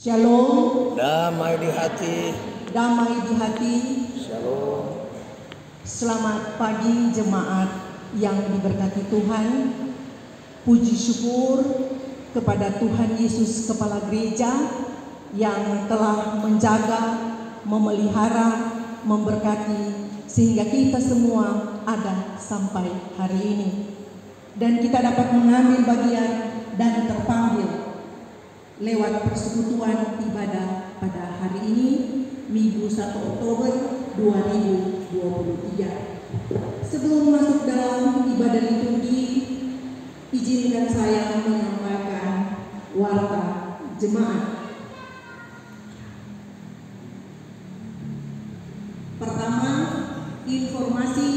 Shalom. Damai di hati. Damai di hati. Shalom. Selamat pagi jemaat yang diberkati Tuhan. Puji syukur kepada Tuhan Yesus Kepala Gereja yang telah menjaga, memelihara, memberkati sehingga kita semua ada sampai hari ini. Dan kita dapat mengambil bagian dan terpanggil lewat persekutuan ibadah pada hari ini, Minggu 1 Oktober 2023. Sebelum masuk dalam ibadah liturgi, izinkan saya menyampaikan warta jemaat. Pertama, informasi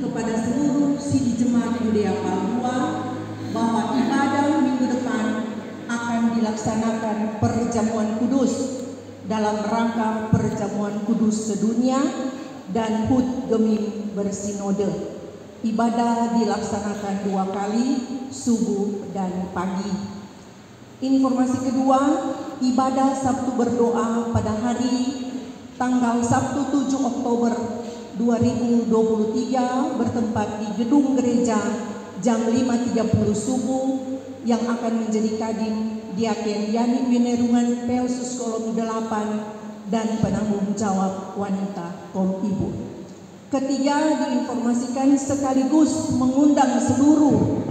kepada seluruh sidi jemaat Yudea Palua bahwa ibadah minggu depan akan dilaksanakan perjamuan kudus dalam rangka perjamuan kudus sedunia dan HUT Gemim bersinode. Ibadah dilaksanakan 2 kali, subuh dan pagi. Informasi kedua, ibadah Sabtu berdoa pada hari tanggal Sabtu 7 Oktober 2023 bertempat di gedung gereja jam 5.30 subuh yang akan menjadi kadim Diaken Yani Winerungan Pelsus Kolom 8 dan penanggung jawab wanita kaum ibu. Ketiga, diinformasikan sekaligus mengundang seluruh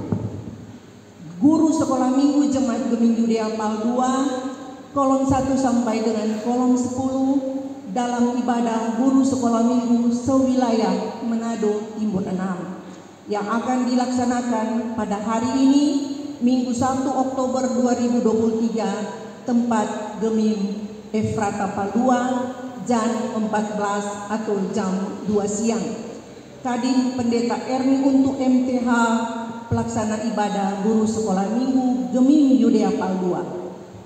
guru sekolah minggu Jemaat Gemim Yudea Pal 2 kolom 1 sampai dengan kolom 10 dalam ibadah guru sekolah minggu sewilayah Manado Timbun 6 yang akan dilaksanakan pada hari ini Minggu 1 Oktober 2023 tempat Gemim Efrata Palua jam 14 atau jam 2 siang. Kadin Pendeta Erni untuk MTH pelaksana ibadah guru sekolah minggu Gemim Yudea Palua.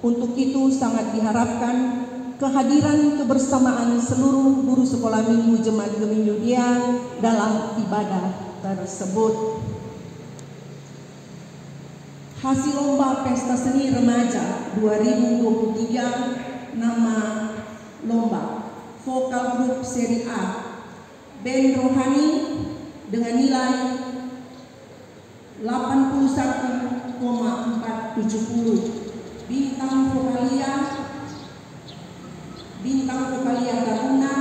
Untuk itu sangat diharapkan kehadiran kebersamaan seluruh guru sekolah minggu Jemaat Gemim Yudea dalam ibadah tersebut. Hasil lomba pesta seni remaja 2023, nama lomba vokal grup seri A band rohani dengan nilai 81,470. Bintang vokalia Taruna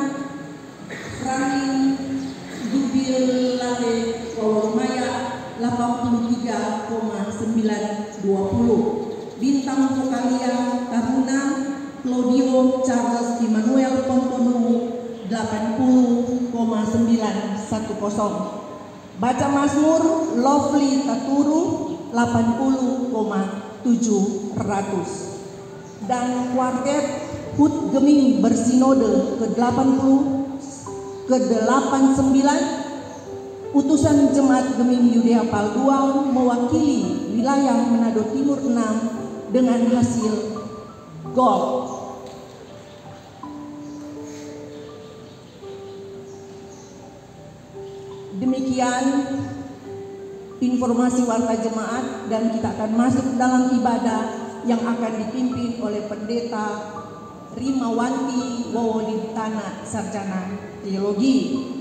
Franklin Dubilale Kolomaya 83,920. Bintang vokalia Taruna Claudio Charles Emmanuel Pontono 80,910. Baca Mazmur Lovely Taturu 80,700. Dan kuartet HUT Gemim bersinode ke-89 utusan Jemaat Gemim Yudea Pal 2 mewakili wilayah Manado Timur 6 dengan hasil gol. Demikian informasi warta jemaat dan kita akan masuk dalam ibadah yang akan dipimpin oleh Pendeta Rimawanti Wawodintana Sarjana Teologi.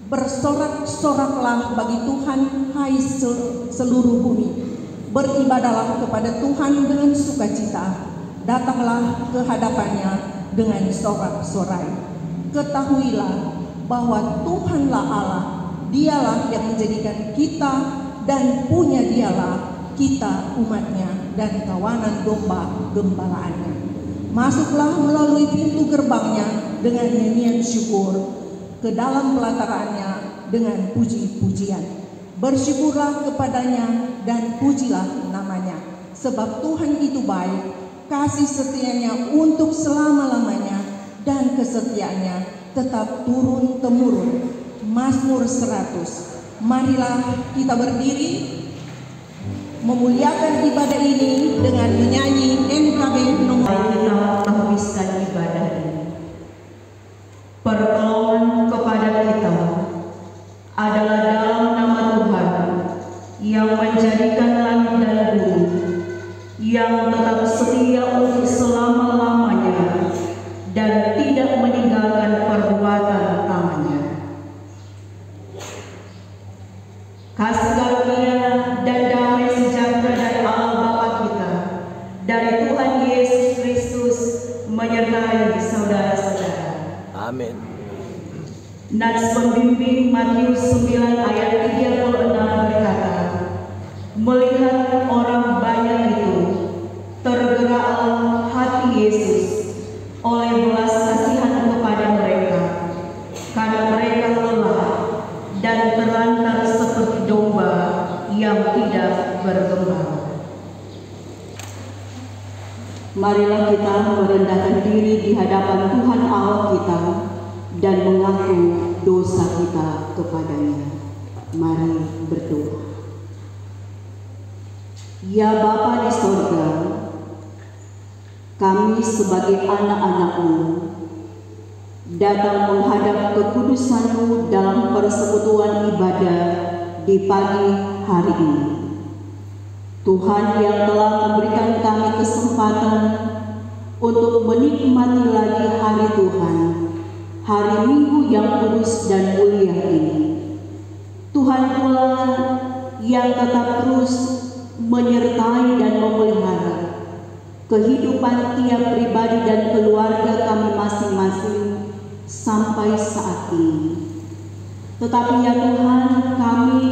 Bersorak-soraklah bagi Tuhan, hai seluruh bumi. Beribadahlah kepada Tuhan dengan sukacita. Datanglah ke hadapannya dengan sorak-sorai. Ketahuilah bahwa Tuhanlah Allah. Dialah yang menjadikan kita dan punya dialah kita umatnya dan kawanan domba gembalaannya. Masuklah melalui pintu gerbangnya dengan nyanyian syukur, ke dalam pelatarannya dengan puji-pujian. Bersyukurlah kepadanya dan pujilah namanya, sebab Tuhan itu baik, kasih setianya untuk selama-lamanya dan kesetiaannya tetap turun-temurun. Mazmur 100. Marilah kita berdiri memuliakan ibadah ini dengan menyanyi NKB nomor. Kita menghabiskan ibadah ini. Pertolongan kepada kita adalah dalam nama Tuhan yang menjadikan langit dan bumi, yang tetap setia untuk selama-lamanya dan tidak meninggalkan perbuatan tangannya. Kasih karunia dan damai sejahtera dari Allah Bapa kita, dari Tuhan Yesus Kristus menyertai saudara-saudara. Amin. Nats pembimbing Matius 9 ayat 36 berkata, melihat orang banyak itu, tergeraklah hati Yesus oleh belas kasihan kepada mereka, karena mereka lelah dan terlantar seperti domba yang tidak bergembala. Marilah kita merendahkan diri di hadapan Tuhan Allah kita dan mengaku dosa kita kepadanya. Mari berdoa. Ya Bapa di sorga, kami sebagai anak-anak-Mu datang menghadap kekudusan-Mu dalam persekutuan ibadah di pagi hari ini. Tuhan yang telah memberikan kami kesempatan untuk menikmati lagi hari Tuhan, hari Minggu yang kudus dan mulia ini. Tuhan pula yang tetap terus menyertai dan memelihara kehidupan tiap pribadi dan keluarga kami masing-masing sampai saat ini. Tetapi ya Tuhan, kami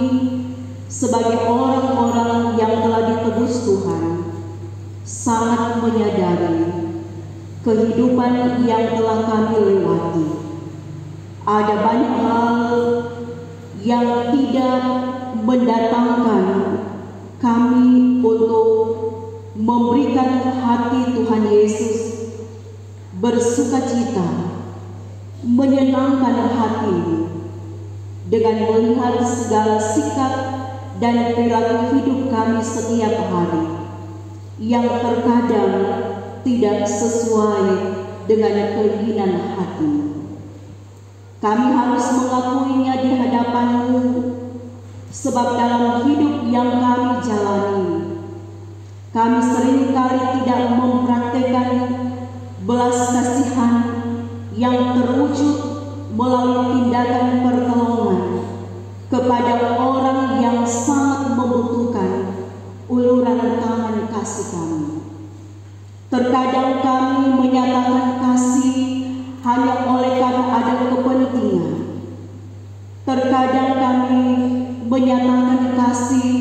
sebagai orang-orang yang telah ditebus Tuhan sangat menyadari kehidupan yang telah kami lewati. Ada banyak hal yang tidak mendatangkan kami untuk memberikan hati Tuhan Yesus bersukacita, menyenangkan hati dengan melihat segala sikap dan perilaku hidup kami setiap hari yang terkadang tidak sesuai dengan keinginan hati. Kami harus mengakuinya di hadapan-Mu, sebab dalam hidup yang kami jalani, kami seringkali tidak mempraktikkan belas kasihan yang terwujud melalui tindakan pertolongan kepada orang yang sangat membutuhkan uluran tangan kasih kami. Terkadang kami menyatakan kasih hanya oleh karena ada kepentingan. Terkadang kami menyatakan kasih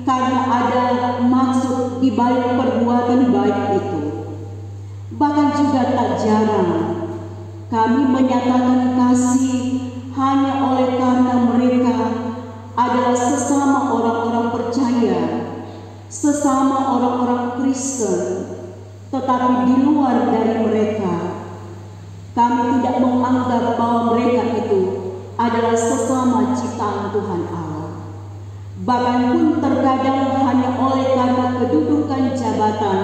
karena ada maksud di balik perbuatan baik itu. Bahkan juga tak jarang kami menyatakan kasih hanya oleh karena mereka adalah sesama orang-orang percaya, sesama orang-orang Kristen. Tetapi di luar dari mereka, kami tidak menganggap bahwa mereka itu adalah sesama ciptaan Tuhan Allah. Bahkan pun terkadang hanya oleh karena kedudukan jabatan,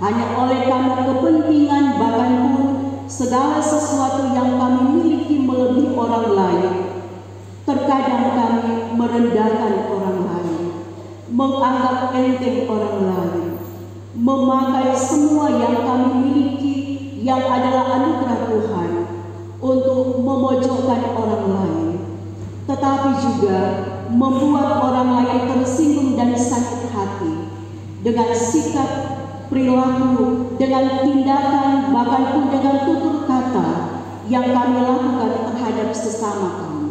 hanya oleh karena kepentingan, bahkan pun segala sesuatu yang kami miliki melebihi orang lain, terkadang kami merendahkan orang lain, menganggap enteng orang lain, memakai semua yang kami miliki yang adalah anugerah Tuhan untuk memojokkan orang lain, tetapi juga membuat orang lain tersinggung dan sakit hati dengan sikap, perilaku, dengan tindakan, bahkan pun dengan tutur kata yang kami lakukan terhadap sesama kami.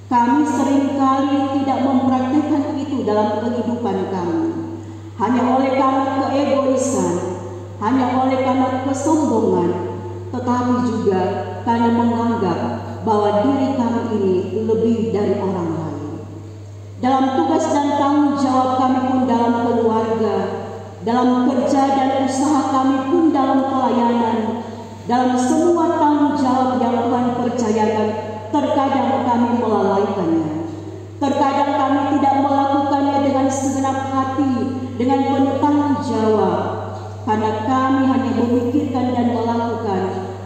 Kami seringkali tidak mempraktikkan itu dalam kehidupan kami, hanya oleh karena keegoisan, hanya oleh karena kesombongan, tetapi juga karena menganggap bahwa diri kami ini lebih dari orang lain. Dalam tugas dan tanggung jawab kami pun dalam keluarga, dalam kerja dan usaha kami pun dalam pelayanan, dalam semua tanggung jawab yang Tuhan percayakan, terkadang kami melalaikannya. Terkadang kami tidak melakukannya dengan segenap hati, dengan penuh tanggung jawab, karena kami hanya memikirkan dan melakukan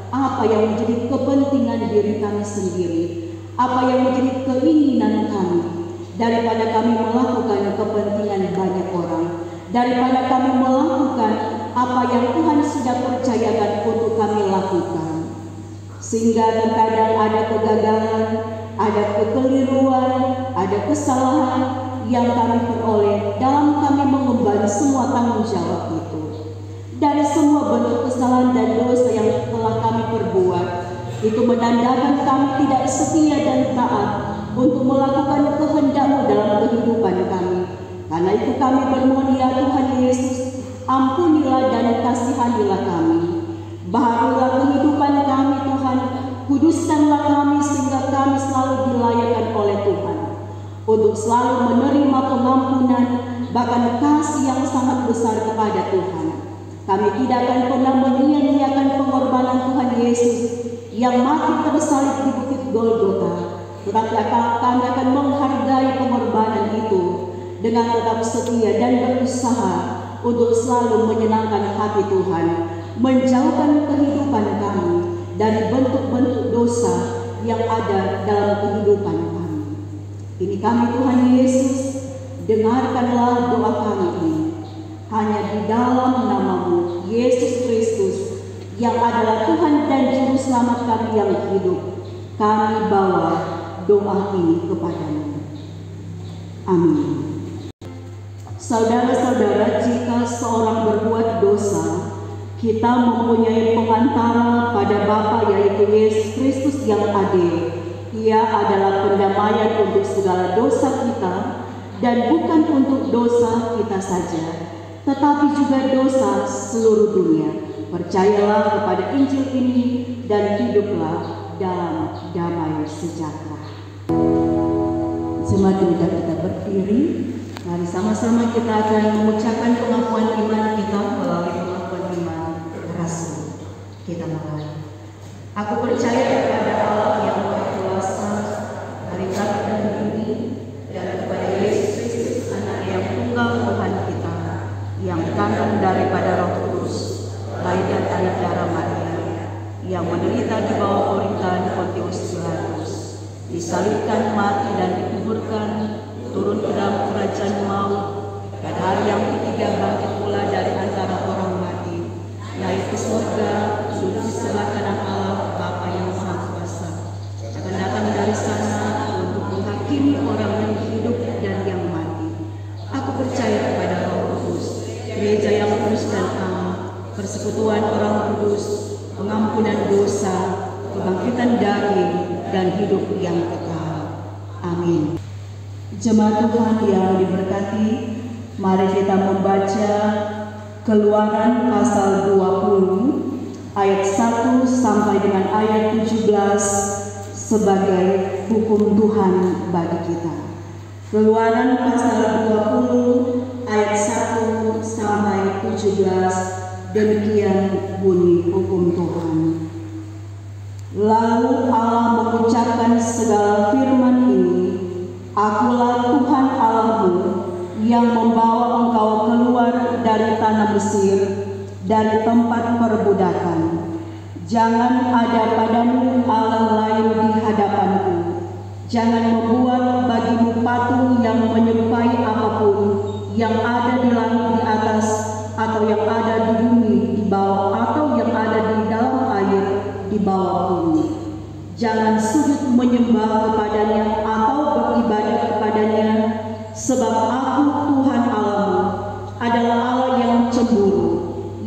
apa yang menjadi kepentingan diri kami sendiri, apa yang menjadi keinginan kami, daripada kami melakukan kepentingan banyak orang, daripada kami melakukan apa yang Tuhan sudah percayakan untuk kami lakukan. Sehingga terkadang ada kegagalan, ada kekeliruan, ada kesalahan yang kami peroleh dalam kami mengemban semua tanggung jawab itu. Dari semua bentuk kesalahan dan dosa yang telah kami perbuat, itu menandakan kami tidak setia dan taat untuk melakukan kehendak-Mu dalam kehidupan kami. Karena itu kami bermohon, ya Tuhan Yesus, ampunilah dan kasihanilah kami. Baharulah kehidupan kami Tuhan, kuduskanlah kami sehingga kami selalu dilayakkan oleh Tuhan untuk selalu menerima pengampunan, bahkan kasih yang sangat besar kepada Tuhan. Kami tidak akan pernah menyia-nyiakan pengorbanan Tuhan Yesus yang mati tersalib di Bukit Golgota, tetapi kami akan menghargai pengorbanan itu dengan tetap setia dan berusaha untuk selalu menyenangkan hati Tuhan, menjauhkan kehidupan kami dari bentuk-bentuk dosa yang ada dalam kehidupan kami. Ini kami Tuhan Yesus, dengarkanlah doa kami ini. Hanya di dalam nama-Mu, Yesus Kristus, yang adalah Tuhan dan Juru Selamat kami yang hidup, kami bawa doa ini kepada-Mu. Amin. Saudara-saudara, jika seorang berbuat dosa, kita mempunyai pengantara pada Bapa, yaitu Yesus Kristus yang adil. Ia adalah pendamaian untuk segala dosa kita, dan bukan untuk dosa kita saja, tetapi juga dosa seluruh dunia. Percayalah kepada Injil ini dan hiduplah dalam damai sejahtera. Semakin kita berdiri, mari sama-sama kita akan mengucapkan pengakuan iman kita melalui pengakuan iman rasul. Kita mulai. Aku percaya kepada Allah yang Maha Kuasa, hari langit dan bumi, dan kepada Yesus Kristus, Anak yang tunggal Tuhan kita, yang kandung daripada Roh Kudus, lahir dan anak darah Maria, yang menderita di bawah pemerintahan Pontius Pilatus, disalibkan, mati dan dikuburkan, turun ke dalam kerajaan maut, pada hari yang ketiga bangkit pula dari antara orang mati, naik ke surga, duduk di sebelah kanan Allah Bapa yang Maha Kuasa, akan datang dari sana untuk menghakimi orang yang hidup dan yang mati. Aku percaya kepada Roh Kudus, gereja yang kudus dan am, persekutuan orang kudus, pengampunan dosa, kebangkitan dari dan hidup yang kekal. Amin. Jemaat Tuhan yang diberkati, mari kita membaca Keluaran pasal 20 ayat 1 sampai dengan ayat 17 sebagai hukum Tuhan bagi kita. Keluaran pasal 20 ayat 1 sampai 17, demikian bunyi hukum Tuhan. Lalu Allah mengucapkan segala firman ini, Akulah Tuhan Allahmu yang membawa engkau keluar dari tanah Mesir, dari tempat perbudakan. Jangan ada padamu Allah lain di hadapanku. Jangan membuat bagimu patung yang menyerupai apapun yang ada di langit di atas, atau yang ada di bumi di bawah, atau yang ada di dalam air di bawah bumi. Jangan sujud menyembah kepadanya atau beribadah kepadanya, sebab Aku Tuhan Allahmu adalah Allah yang cemburu,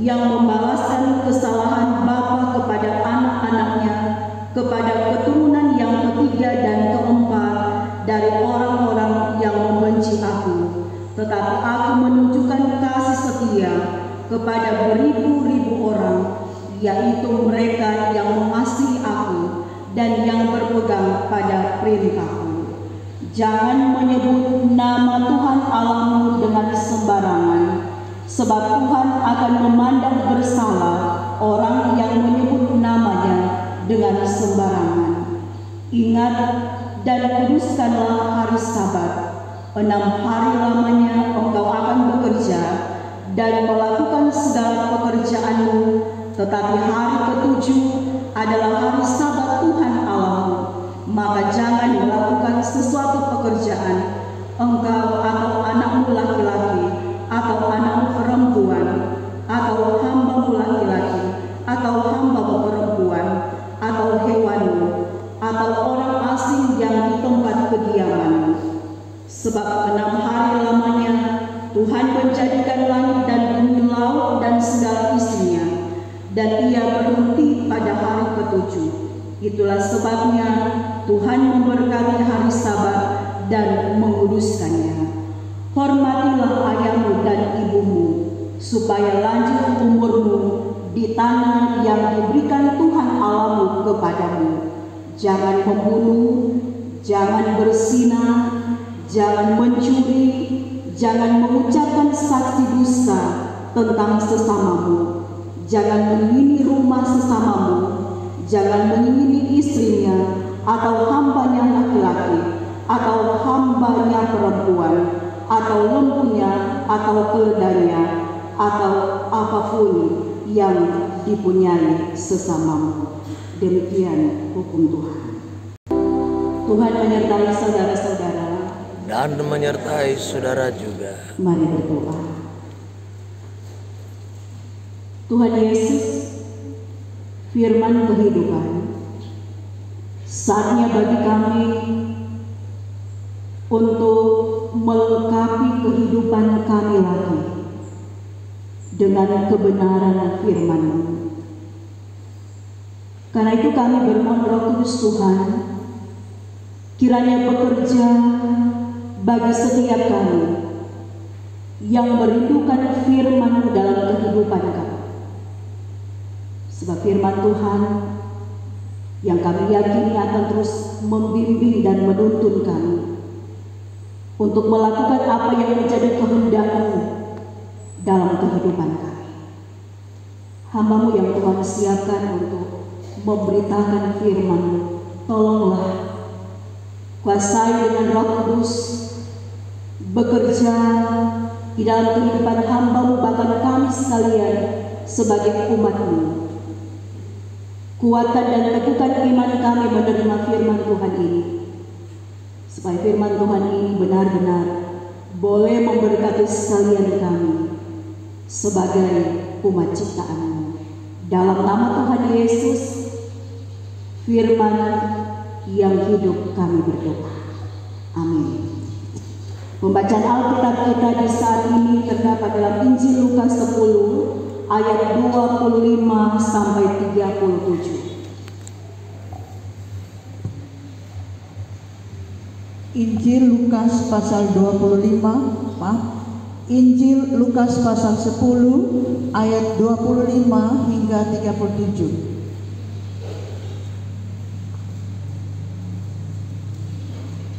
yang membalaskan kesalahan bapa kepada anak-anaknya, kepada keturunan yang ketiga dan keempat dari orang-orang yang membenci Aku. Tetapi Aku menunjukkan kasih setia kepada beribu-ribu orang, yaitu mereka yang mengasihi Aku dan yang berpegang pada perintah-Ku. Jangan menyebut nama Tuhan Allahmu dengan sembarangan, sebab Tuhan akan memandang bersalah orang yang menyebut namanya dengan sembarangan. Ingat dan kuduskanlah hari Sabat. 6 hari lamanya engkau akan bekerja dan melakukan segala pekerjaanmu, tetapi hari ke-7 adalah hari Sabat Tuhan Allahmu. Maka jangan melakukan sesuatu pekerjaan, engkau atau anakmu laki-laki, atau anakmu perempuan, atau hamba pada hari ketujuh. Itulah sebabnya Tuhan memberkati hari Sabat dan menguduskannya. Hormatilah ayahmu dan ibumu, supaya lanjut umurmu di tanah yang diberikan Tuhan Allahmu kepadamu. Jangan membunuh, jangan berzina, jangan mencuri, jangan mengucapkan saksi dusta tentang sesamamu, jangan mengingini rumah sesamamu, jangan mengingini istrinya atau hambanya laki-laki, atau hambanya perempuan, atau lembunya, atau keledainya, atau apapun yang dipunyai sesamamu. Demikian hukum Tuhan. Tuhan menyertai saudara-saudara dan menyertai saudara juga. Mari berdoa. Tuhan Yesus, firman kehidupan, saatnya bagi kami untuk melengkapi kehidupan kami lagi dengan kebenaran firman-Mu. Karena itu kami bermohon Roh Kudus Tuhan, kiranya bekerja bagi setiap kami yang merindukan firman-Mu dalam kehidupan kami. Sebab firman Tuhan yang kami yakini akan terus membimbing dan menuntun kami untuk melakukan apa yang menjadi kehendak-Mu dalam kehidupan kami. Hamba-Mu yang Tuhan siapkan untuk memberitakan firman-Mu, tolonglah kuasai dengan Roh Kudus, bekerja di dalam kehidupan hamba-Mu, bahkan kami sekalian sebagai umat-Mu. Kuatkan dan teguhkan iman kami menerima firman Tuhan ini, supaya firman Tuhan ini benar-benar boleh memberkati sekalian kami sebagai umat ciptaan-Mu. Dalam nama Tuhan Yesus, firman yang hidup kami berdoa. Amin. Pembacaan Alkitab kita di saat ini terdapat dalam Injil Lukas 10 ayat 25 sampai 37. Injil Lukas pasal 10 ayat 25 hingga 37.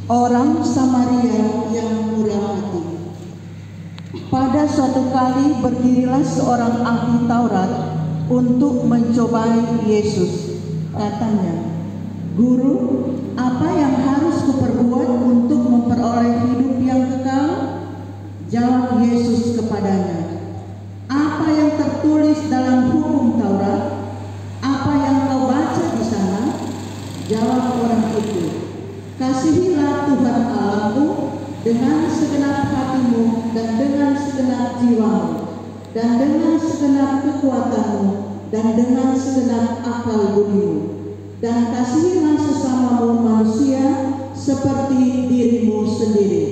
Orang Samaria yang murah hati. Pada suatu kali berdirilah seorang ahli Taurat untuk mencobai Yesus. Katanya, "Guru, apa yang harus kuperbuat untuk memperoleh hidup yang kekal?" Jawab Yesus kepadanya, "Apa yang tertulis dalam hukum Taurat? Apa yang kau baca di sana?" Jawab orang itu, "Kasihilah Tuhan Allahmu dengan segenap hatimu dan dengan segenap jiwamu dan dengan segenap kekuatanmu dan dengan segenap akal budimu, dan kasihilah sesamamu manusia seperti dirimu sendiri."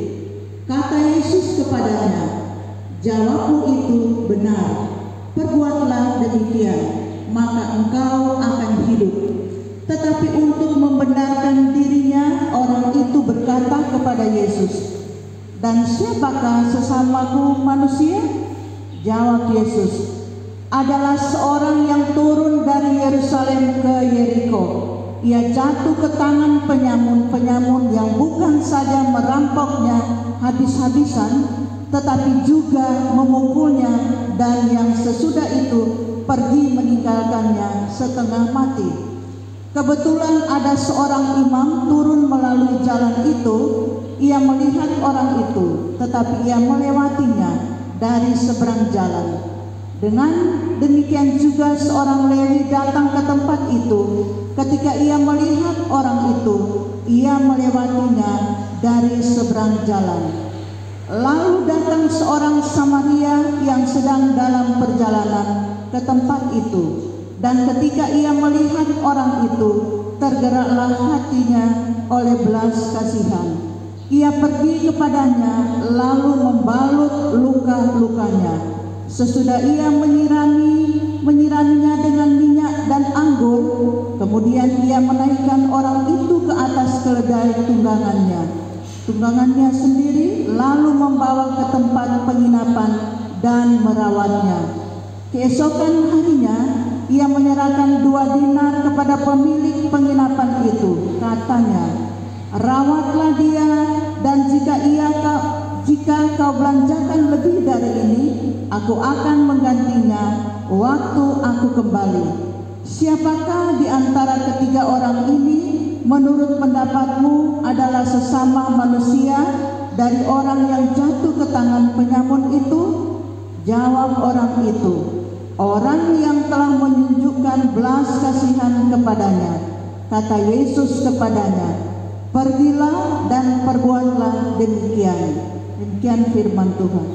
Kata Yesus kepadanya, "Jawabmu itu benar. Perbuatlah demikian, maka engkau akan hidup." Tetapi untuk membenarkan dirinya, orang itu berkata kepada Yesus, "Dan siapakah sesamaku manusia?" Jawab Yesus, "Adalah seorang yang turun dari Yerusalem ke Yeriko. Ia jatuh ke tangan penyamun-penyamun yang bukan saja merampoknya habis-habisan, tetapi juga memukulnya, dan yang sesudah itu pergi meninggalkannya setengah mati. Kebetulan ada seorang imam turun melalui jalan itu. Ia melihat orang itu, tetapi ia melewatinya dari seberang jalan. Dengan demikian juga seorang Lewi datang ke tempat itu. Ketika ia melihat orang itu, ia melewatinya dari seberang jalan. Lalu datang seorang Samaria yang sedang dalam perjalanan ke tempat itu. Dan ketika ia melihat orang itu, tergeraklah hatinya oleh belas kasihan. Ia pergi kepadanya lalu membalut luka-lukanya. Sesudah ia menyiraminya dengan minyak dan anggur, Kemudian ia menaikkan orang itu ke atas keledai tunggangannya sendiri, lalu membawa ke tempat penginapan dan merawatnya. Keesokan harinya ia menyerahkan 2 dinar kepada pemilik penginapan itu. Katanya, rawatlah dia, dan jika kau belanjakan lebih dari ini, aku akan menggantinya waktu aku kembali. Siapakah di antara ketiga orang ini menurut pendapatmu adalah sesama manusia dari orang yang jatuh ke tangan penyamun itu? Jawab orang itu, orang yang telah menunjukkan belas kasihan kepadanya. Kata Yesus kepadanya, pergilah dan perbuatlah demikian. Demikian firman Tuhan.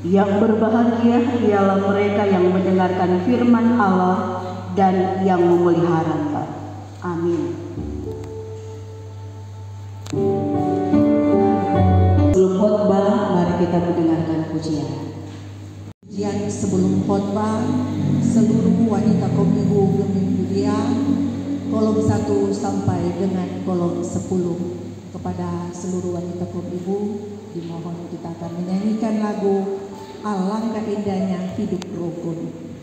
Yang berbahagia ialah mereka yang mendengarkan firman Allah dan yang memeliharanya. Amin. Sebelum khotbah, mari kita mendengarkan pujian. Pujian sebelum khotbah, seluruh wanita Kominfo Gemedia, kolom 1 sampai dengan kolom 10. Kepada seluruh wanita Kominfo, dimohon kita akan menyanyikan lagu Alangkah Indahnya Hidup Rukun.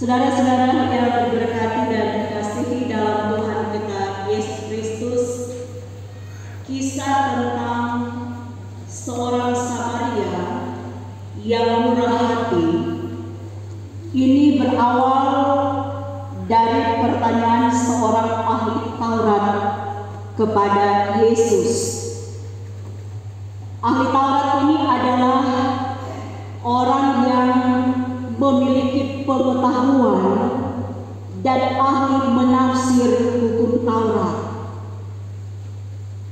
Saudara-saudara yang diberkati dan dikasihi dalam Tuhan kita Yesus Kristus, kisah tentang seorang Samaria yang murah hati ini berawal dari pertanyaan seorang ahli Taurat kepada Yesus. Ahli Taurat ini adalah orang yang memiliki pengetahuan dan ahli menafsir hukum Taurat.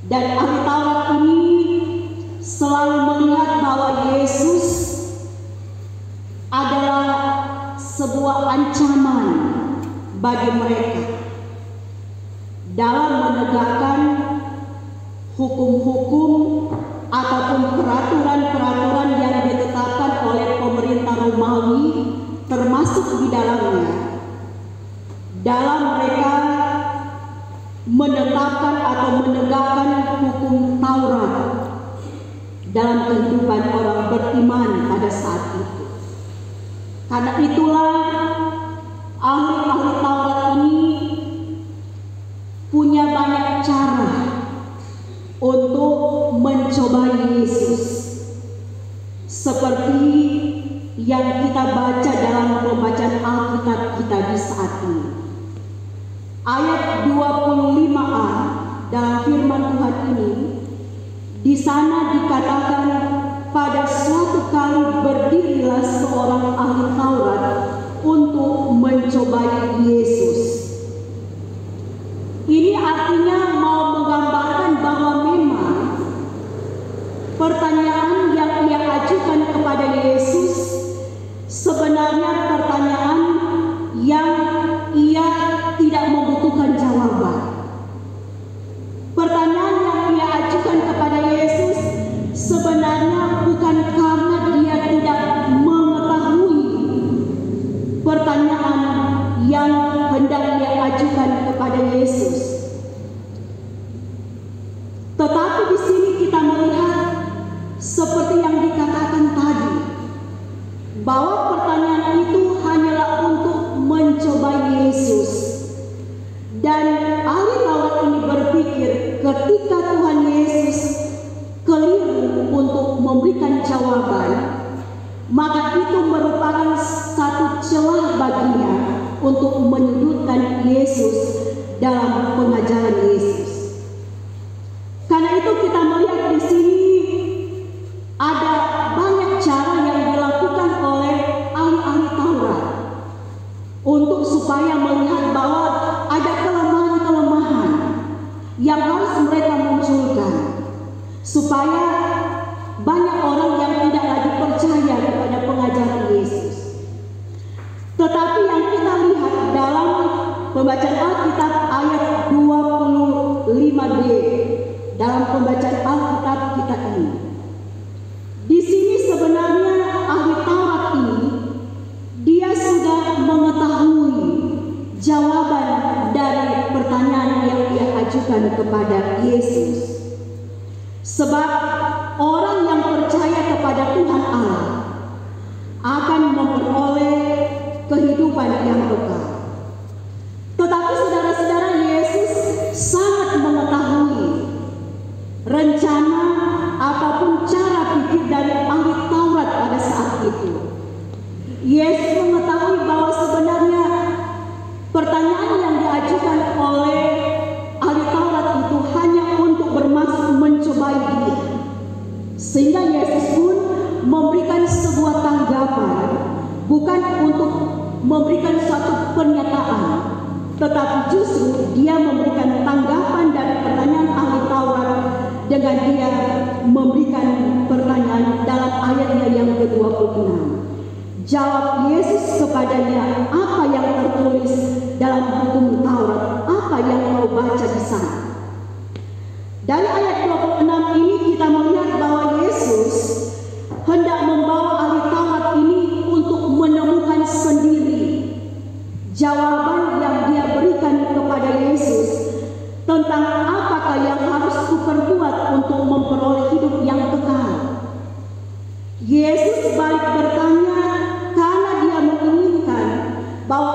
Dan ahli Taurat ini selalu melihat bahwa Yesus adalah sebuah ancaman bagi mereka dalam menegakkan hukum-hukum ataupun peraturan-peraturan yang ditetapkan oleh pemerintah Romawi, termasuk di dalamnya dalam mereka menetapkan atau menegakkan hukum Taurat dalam kehidupan orang beriman pada saat itu. Karena itulah ahli-ahli Taurat ini punya banyak cara untuk mencobai Yesus, seperti yang kita baca dalam pembacaan Alkitab kita di saat ini. Ayat 25a dalam firman Tuhan ini, di sana dikatakan, pada suatu kali berdirilah seorang ahli Taurat untuk mencobai Yesus. Ini artinya mau menggambarkan bahwa memang pertanyaan yang ia ajukan kepada Yesus sebenarnya pertanyaan yang ia tidak membutuhkan jawaban. Pertanyaan yang ia ajukan kepada Yesus sebenarnya bukan karena dia tidak mengetahui pertanyaan yang hendak ia ajukan kepada Yesus. Tetapi di sini kita melihat seperti yang dikatakan tadi, bahwa pertanyaan itu hanyalah untuk mencobai Yesus. Dan ahli Taurat ini berpikir ketika Tuhan Yesus keliru untuk memberikan jawaban, maka itu merupakan satu celah baginya untuk menyudutkan Yesus dalam pengajaran Yesus. Karena itu kita melihat di sini ada banyak cara yang dilakukan oleh ahli-ahli Taurat untuk supaya melihat bahwa ada kelemahan-kelemahan yang harus mereka munculkan, supaya banyak orang yang tidak lagi percaya kepada pengajaran Yesus. Tetapi yang kita lihat dalam pembacaan Alkitab ayat 25b dalam pembacaan Alkitab kita ini, di sini sebenarnya ahli Taurat ini dia sudah mengetahui jawaban dari pertanyaan yang dia ajukan kepada Yesus. Sebab orang yang percaya kepada Tuhan Allah akan memperoleh kehidupan yang kekal. Tetapi saudara-saudara, Yesus sangat mengetahui rencana ataupun cara pikir dari ahli Taurat pada saat itu. Yesus mengetahui bahwa sebenarnya pertanyaan yang diajukan oleh ahli Taurat itu hanya untuk bermaksud mencobai dia. Sehingga Yesus pun memberikan sebuah tanggapan, bukan untuk memberikan suatu pernyataan, tetapi justru dia memberikan tanggapan dari pertanyaan ahli Taurat dengan dia memberikan pertanyaan dalam ayatnya yang ke-26. Jawab Yesus kepadanya, apa yang tertulis dalam hukum Taurat? Apa yang kau baca di sana? Dari ayat 26 ini kita melihat bahwa Yesus hendak membawa ahli Taurat ini untuk menemukan sendiri jawaban yang dia berikan kepada Yesus tentang apakah yang harus kuperbuat untuk memperoleh hidup yang kekal. Yesus balik bertanya karena dia menginginkan bahwa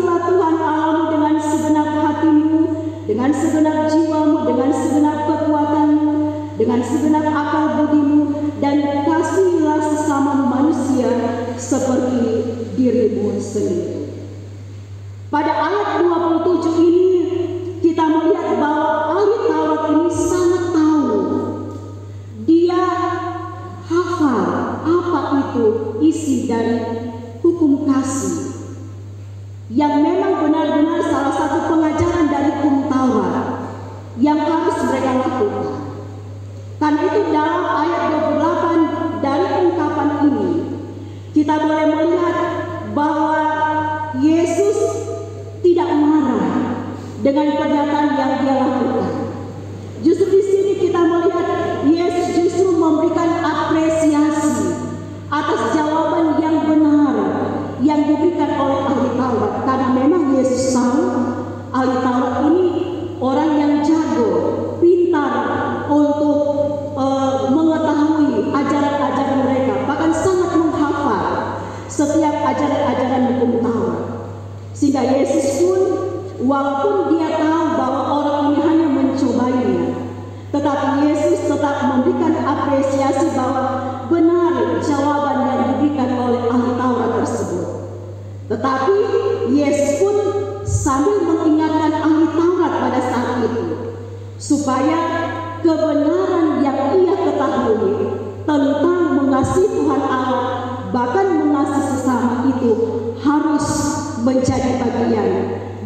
Kasihilah Tuhan Allahmu dengan segenap hatimu, dengan segenap jiwamu, dengan segenap kekuatanmu, dengan segenap akal budimu, dan kasihilah sesama manusia seperti dirimu sendiri. Pada ayat 27 ini kita melihat bahwa ahli Taurat ini sangat tahu. Dia hafal apa itu isi dari hukum kasih, yang memang benar-benar salah satu pengajaran dari hukum Taurat yang harus mereka lakukan. Karena itu dalam ayat 28 dari ungkapan ini kita boleh melihat bahwa Yesus tidak marah dengan pernyataan yang dia lakukan. Justru di sini kita melihat Yesus justru memberikan apresiasi atas jawaban yang benar yang diberikan oleh ahli Taurat, karena memang Yesus tahu ahli Taurat ini orang yang jago, pintar untuk mengetahui ajaran-ajaran mereka, bahkan sangat menghafal setiap ajaran-ajaran hukum Taurat. Sehingga Yesus pun walaupun dia tahu bahwa orang ini hanya mencobanya, tetapi Yesus tetap memberikan apresiasi bahwa benar jawaban yang diberikan oleh ahli Taurat tersebut. Tetapi Yesus pun sambil mengingatkan ahli Taurat pada saat itu, supaya kebenaran yang ia ketahui tentang mengasihi Tuhan Allah, bahkan mengasihi sesama itu harus menjadi bagian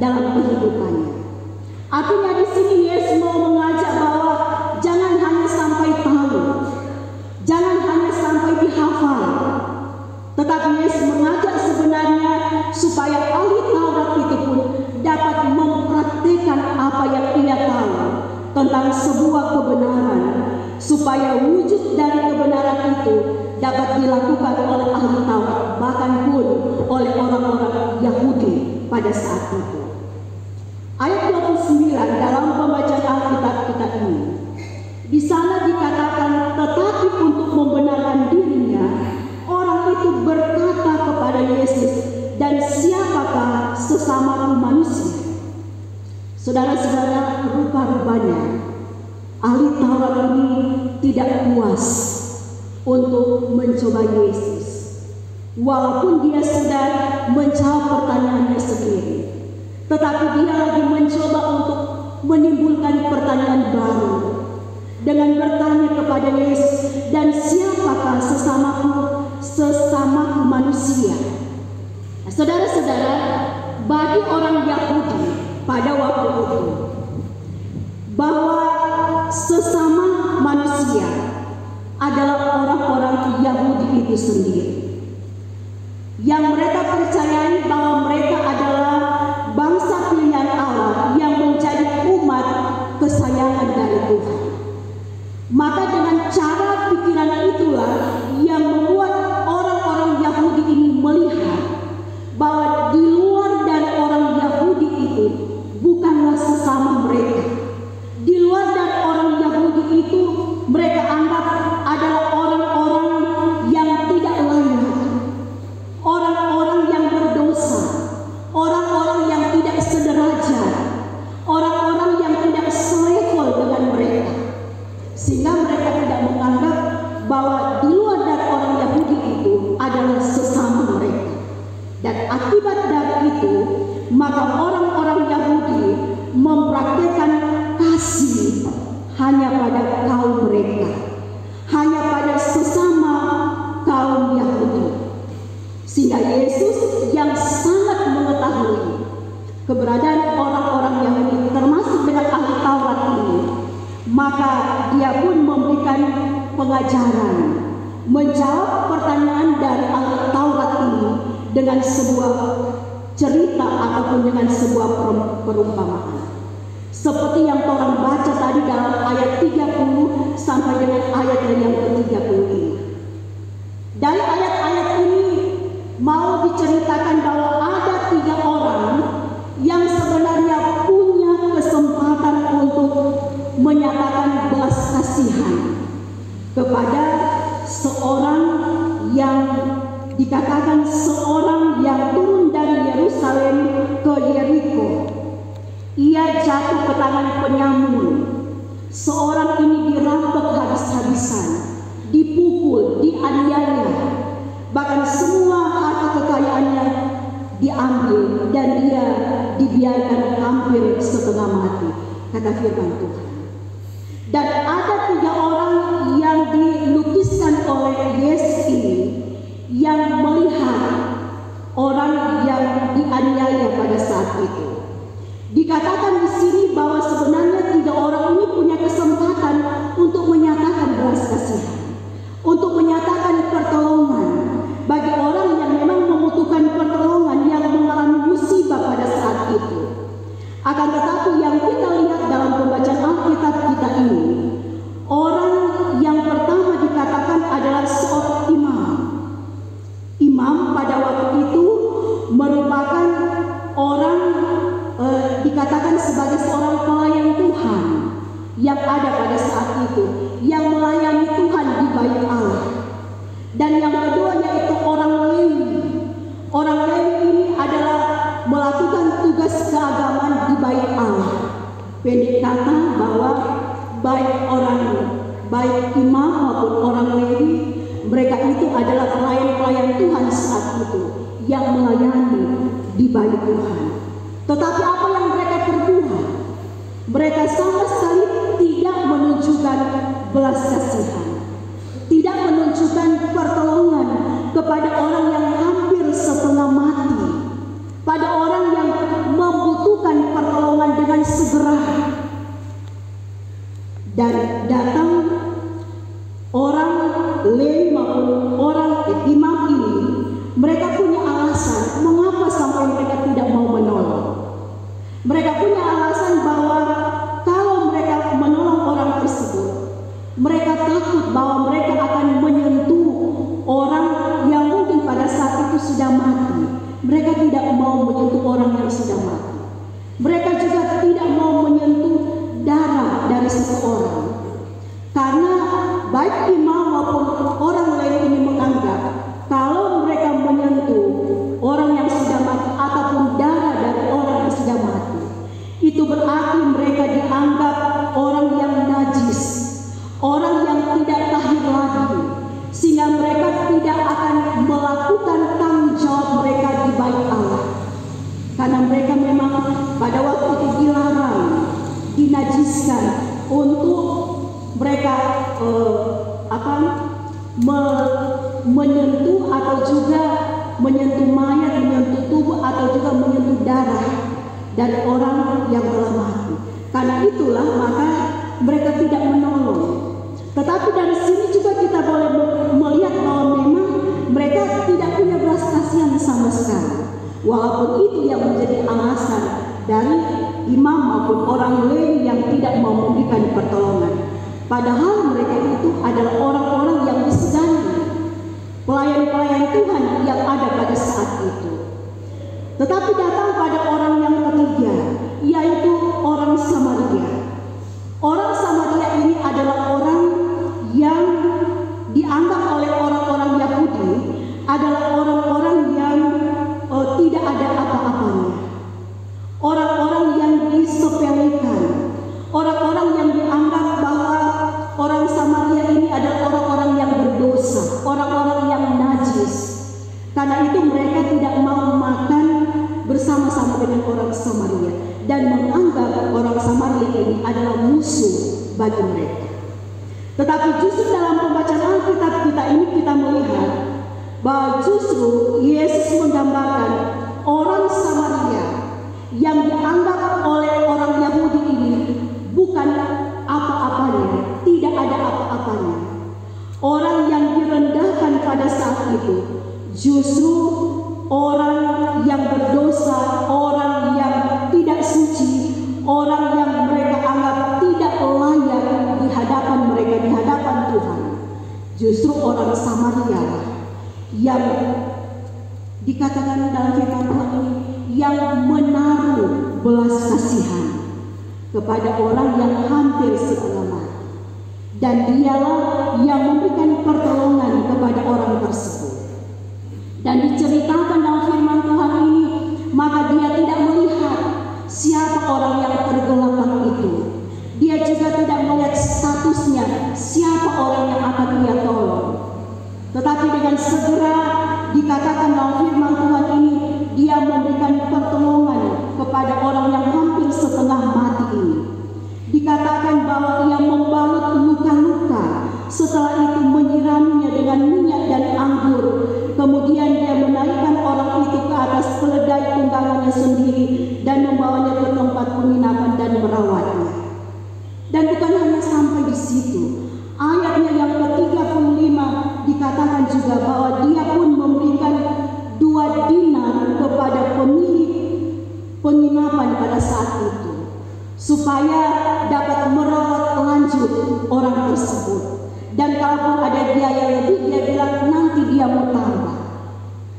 dalam kehidupannya. Artinya di sini Yesus mau mengajak bahwa jangan hanya sampai tahu, jangan hanya sampai dihafal, tetapi Yesus mengajak sebenarnya supaya ahli Taurat itu pun dapat mempraktikkan apa yang ia tahu tentang sebuah kebenaran, supaya wujud dari kebenaran itu dapat dilakukan oleh ahli Taurat, bahkan pun oleh orang-orang Yahudi pada saat itu. Ayat 29 dalam pembacaan Alkitab kita ini, di sana dikatakan, tetapi untuk membenarkan dirinya, orang itu berkata kepada Yesus, dan siapakah sesama manusia? Saudara-saudara, rupa-rupanya ahli Taurat ini tidak puas untuk mencoba Yesus, walaupun dia sudah menjawab pertanyaannya sendiri, tetapi dia lagi mencoba untuk menimbulkan pertanyaan baru dengan bertanya kepada Yesus, dan siapakah sesamaku manusia? Nah, saudara-saudara, bagi orang Yahudi pada waktu itu, bahwa sesama manusia adalah orang-orang Yahudi itu sendiri, yang mereka percayai bahwa mereka adalah bangsa pilihan Allah yang menjadi umat kesayangan dari Tuhan. Maka dengan cara pikiran itulah yang membuat orang-orang Yahudi ini melihat bahwa di luar dari orang Yahudi itu bukanlah sesama mereka. Di luar dari orang Yahudi itu mereka anggap adalah orang-orang yang tidak layak, orang-orang yang berdosa, orang-orang yang tidak sederajat, orang-orang yang tidak selevel dengan mereka, sehingga mereka tidak menganggap bahwa di luar dari orang Yahudi itu adalah sesama mereka. Dan akibat dari itu, maka orang-orang Yahudi mempraktikkan kasih hanya pada kaum mereka, hanya pada sesama kaum Yahudi. Sehingga Yesus yang sangat mengetahui keberadaan orang-orang Yahudi, termasuk dengan ahli Taurat ini, maka dia pun memberikan pengajaran, menjawab pertanyaan dari ahli Taurat ini dengan sebuah cerita ataupun dengan sebuah perumpamaan. Seperti yang orang baca tadi dalam ayat 30 sampai dengan ayat yang ke-35. Dari ayat-ayat ini mau diceritakan bahwa ada 3 orang yang sebenarnya punya kesempatan untuk menyatakan belas kasihan kepada seorang yang dikatakan seorang yang turun dari Yerusalem ke Yeriko. Ia jatuh ke tangan penyamun. Seorang ini dirampok habis-habisan, dipukul, dianiaya, bahkan semua harta kekayaannya diambil dan dia dibiarkan hampir setengah mati, kata firman Tuhan. Dan ada 3 orang yang dilukiskan oleh Yesus ini yang melihat orang yang dianiaya pada saat itu. Dikatakan di sini bahwa sebenarnya 3 orang ini punya kesempatan untuk menyatakan belas kasihan, untuk menyatakan pertolongan bagi orang yang memang membutuhkan pertolongan, yang mengalami musibah pada saat itu. Akan tetapi yang kita lihat dalam pembacaan Alkitab kita ini, orang yang pertama dikatakan adalah seorang imam. Imam pada waktu itu merupakan orang dikatakan sebagai seorang pelayan Tuhan yang ada pada saat itu, yang melayani Tuhan di bait Allah. Dan yang kedua yaitu orang Lewi. Orang Lewi ini adalah melakukan tugas keagamaan di bait Allah. Pendek kata bahwa baik imam maupun orang Lewi, mereka itu adalah pelayan-pelayan Tuhan saat itu yang melayani di bait Tuhan. Tetapi apa yang mereka perbuat? Mereka sama sekali tidak menunjukkan belas kasihan, tidak menunjukkan pertolongan kepada orang yang hampir setengah mati, pada orang yang membutuhkan pertolongan dengan segera. Dan datang orang Lewi maupun orang imam ini, mereka punya alasan mengapa sampai mereka tidak mau menolong. Mereka punya alasan bahwa kalau mereka menolong orang tersebut, mereka takut bahwa mereka akan menyentuh orang yang mungkin pada saat itu sudah mati. Mereka tidak mau menyentuh orang yang sudah mati. Mereka juga tidak mau menyentuh darah dari seseorang. Karena baik imam maupun orang Lewi ini menganggap kalau mereka menyentuh orang yang sudah mati ataupun darah dari orang yang sudah mati, itu berarti mereka dianggap orang yang najis, orang yang tidak tahir lagi, sehingga mereka tidak akan melakukan tanggung jawab mereka di bait Allah. Karena mereka memang pada waktu itu dilarang, dinajiskan untuk mereka menyentuh atau juga menyentuh mayat, menyentuh tubuh atau juga menyentuh darah dari orang yang telah mati. Karena itulah maka mereka tidak menolong. Tetapi dari sini juga kita boleh melihat bahwa memang mereka tidak punya belas kasihan sama sekali. Walaupun itu yang menjadi alasan dari imam maupun orang Lewi yang tidak mau memberikan pertolongan. Padahal mereka itu adalah orang-orang yang disegani, pelayan-pelayan Tuhan yang ada pada saat itu. Tetapi datang pada orang yang ketiga, yaitu orang Samaria. Orang Samaria ini adalah orang yang dianggap oleh orang-orang Yahudi adalah orang-orang yang tidak ada apa-apanya, orang-orang yang disepelekan, orang-orang yang dianggap bahwa orang Samaria ini adalah orang-orang yang berdosa, orang-orang yang najis. Karena itu mereka tidak mau makan bersama-sama dengan orang Samaria dan menganggap orang Samaria ini adalah musuh bagi mereka. Tetapi justru dalam pembacaan Alkitab kita ini kita melihat bahwa justru Yesus menggambarkan orang Samaria yang dianggap oleh orang Yahudi ini bukan apa-apanya, tidak ada apa-apanya. Orang yang direndahkan pada saat itu justru orang yang berdosa, orang yang tidak suci, orang yang mereka anggap tidak layak di hadapan mereka, di hadapan Tuhan. Justru orang Samaria yang dikatakan dalam firman Tuhan ini yang menaruh belas kasihan kepada orang yang hampir setengah mati, dan dialah yang memberikan pertolongan kepada orang tersebut. Dan diceritakan dalam firman Tuhan ini sendiri dan membawanya ke tempat penginapan dan merawatnya. Dan bukan hanya sampai di situ. Ayatnya yang ke-35 dikatakan juga bahwa dia pun memberikan 2 dinar kepada pemilik penginapan pada saat itu, supaya dapat merawat lanjut orang tersebut. Dan kalaupun ada biaya lebih, dia bilang nanti dia mau tambah.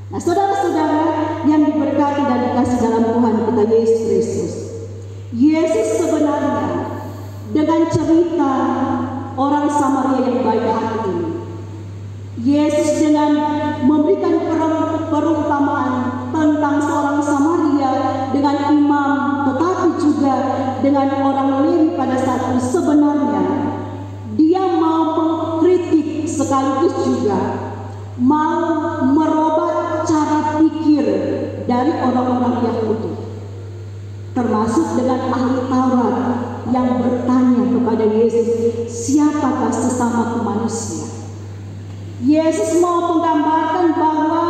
Nah, saudara-saudara yang diberkati dan dikasih dalam Tuhan kita Yesus Kristus, Yesus sebenarnya dengan cerita orang Samaria yang baik hati ini, Yesus dengan memberikan perumpamaan tentang seorang Samaria dengan imam, tetapi juga dengan orang Lewi pada saat itu, sebenarnya dia mau mengkritik sekaligus juga mau merubah cara pikir dari orang-orang Yahudi, termasuk dengan ahli Taurat yang bertanya kepada Yesus, siapakah sesamaku manusia? Yesus mau menggambarkan bahwa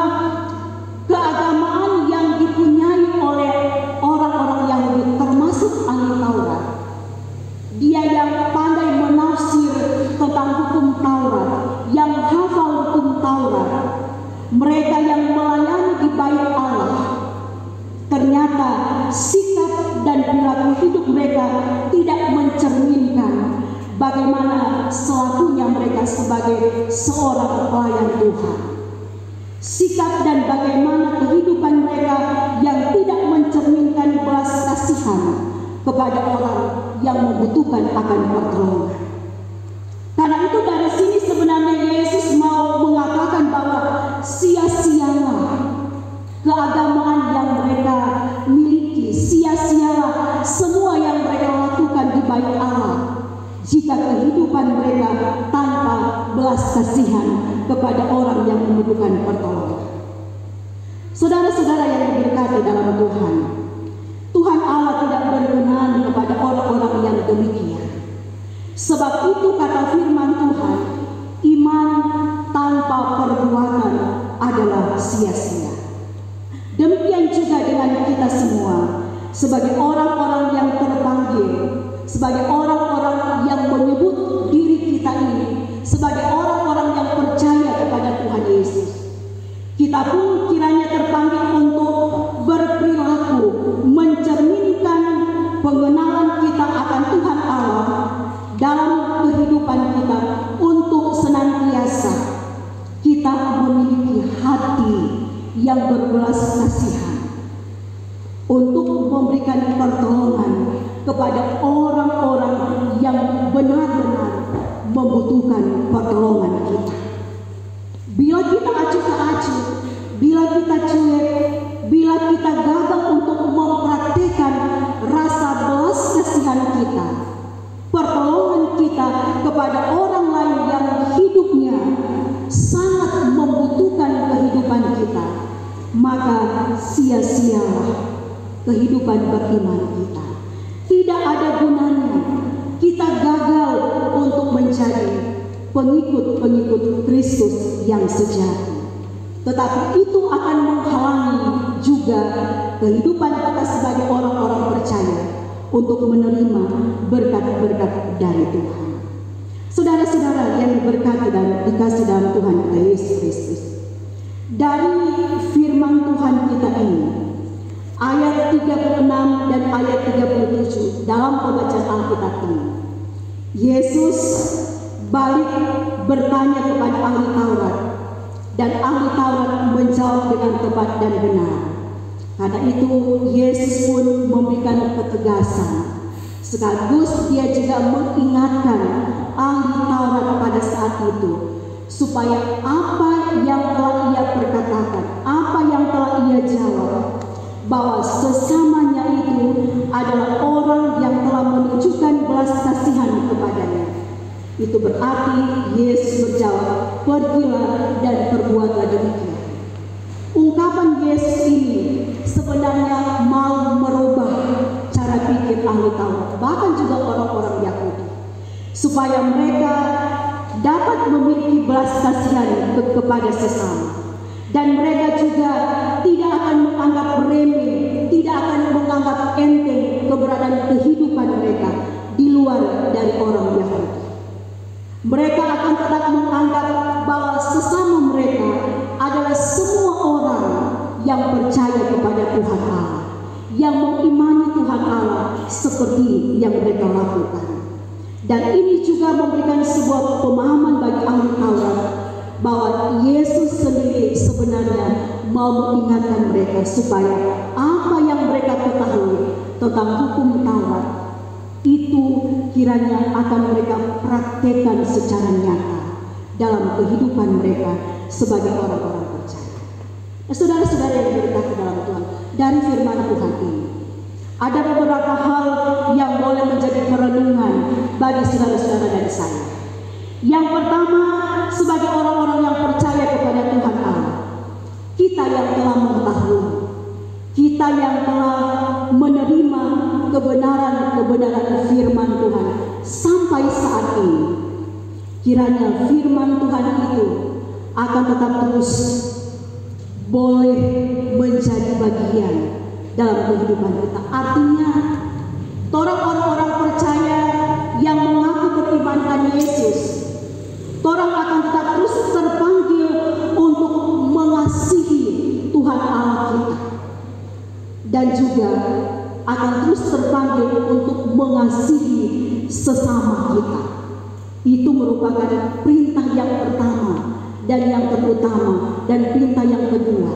keagamaan yang dipunyai oleh orang-orang Yahudi, termasuk ahli Taurat, dia yang pandai menafsir tentang hukum Taurat, yang hafal hukum Taurat, mereka yang melayani di bait Allah, ternyata sikap dan perilaku hidup mereka tidak mencerminkan bagaimana selakunya mereka sebagai seorang pelayan Tuhan. Sikap dan bagaimana kehidupan mereka yang tidak mencerminkan belas kasihan kepada orang yang membutuhkan akan pertolongan. Karena itu dari sini sebenarnya Yesus mau mengatakan bahwa sia-sialah keagamaan yang mereka miliki, sia-sialah semua yang mereka lakukan di bait Allah, jika kehidupan mereka tanpa belas kasihan kepada orang yang membutuhkan pertolongan. Saudara-saudara yang diberkati dalam Tuhan, Tuhan Allah tidak berkenan kepada orang-orang yang demikian. Sebab itu kata firman Tuhan, iman tanpa perbuatan adalah sia-sia. Demikian juga dengan kita semua, sebagai orang-orang yang terpanggil, sebagai orang-orang yang menyebut diri kita ini sebagai orang-orang yang percaya kepada Tuhan Yesus. Kita pun kiranya terpanggil untuk berperilaku mencerminkan pengenalan kita akan Tuhan Allah dalam kehidupan kita, untuk senantiasa kita memiliki hati yang berbelas kasihan untuk memberikan pertolongan kepada orang-orang yang benar-benar membutuhkan pertolongan kita. Bila kita acuh tak acuh, bila kita cuek, bila kita gagal untuk mempraktikkan rasa belas kasihan kita, pertolongan kita kepada orang lain yang hidupnya sangat membutuhkan kehidupan kita, maka sia-sialah kehidupan beriman kita. Tidak ada gunanya kita gagal untuk menjadi pengikut-pengikut Kristus yang sejati. Tetapi itu akan menghalangi juga kehidupan kita sebagai orang-orang percaya untuk menerima berkat-berkat dari Tuhan. Saudara-saudara yang diberkati dan dikasih dalam Tuhan kita Yesus Kristus, dari firman Tuhan kita ini, ayat 36 dan ayat 37 dalam pembacaan Alkitab ini, Yesus balik bertanya kepada ahli Taurat, dan ahli Taurat menjawab dengan tepat dan benar. Karena itu Yesus pun memberikan ketegasan, sekaligus dia juga mengingatkan ahli Taurat pada saat itu, supaya apa yang telah ia perkatakan, apa yang telah ia jawab, bahwa sesamanya itu adalah orang yang telah menunjukkan belas kasihan kepadanya. Itu berarti Yesus berjawab, pergilah dan perbuatlah demikian. Ungkapan Yesus ini sebenarnya mau merubah cara pikir ahli Taurat, bahkan juga orang-orang Yahudi, supaya mereka dapat memiliki belas kasihan kepada sesama, dan mereka juga tidak akan menganggap remeh, tidak akan Tuhan Allah, yang mengimani Tuhan Allah seperti yang mereka lakukan. Dan ini juga memberikan sebuah pemahaman bagi ahli Taurat bahwa Yesus sendiri sebenarnya mau mengingatkan mereka supaya apa yang mereka ketahui tentang hukum Taurat itu kiranya akan mereka praktekkan secara nyata dalam kehidupan mereka sebagai orang-orang percaya. Saudara-saudara yang diberkati dalam Tuhan, dari firman Tuhan ini ada beberapa hal yang boleh menjadi perenungan bagi saudara-saudara dan saya. Yang pertama, sebagai orang-orang yang percaya kepada Tuhan Allah, kita yang telah mengetahui, kita yang telah menerima kebenaran firman Tuhan sampai saat ini, kiranya firman Tuhan itu akan tetap terus boleh menjadi bagian dalam kehidupan kita. Artinya, orang-orang percaya yang mengaku beriman Yesus, orang akan tetap terus terpanggil untuk mengasihi Tuhan Allah kita, dan juga akan terus terpanggil untuk mengasihi sesama kita. Itu merupakan perintah yang pertama dan yang terutama, dan perintah yang kedua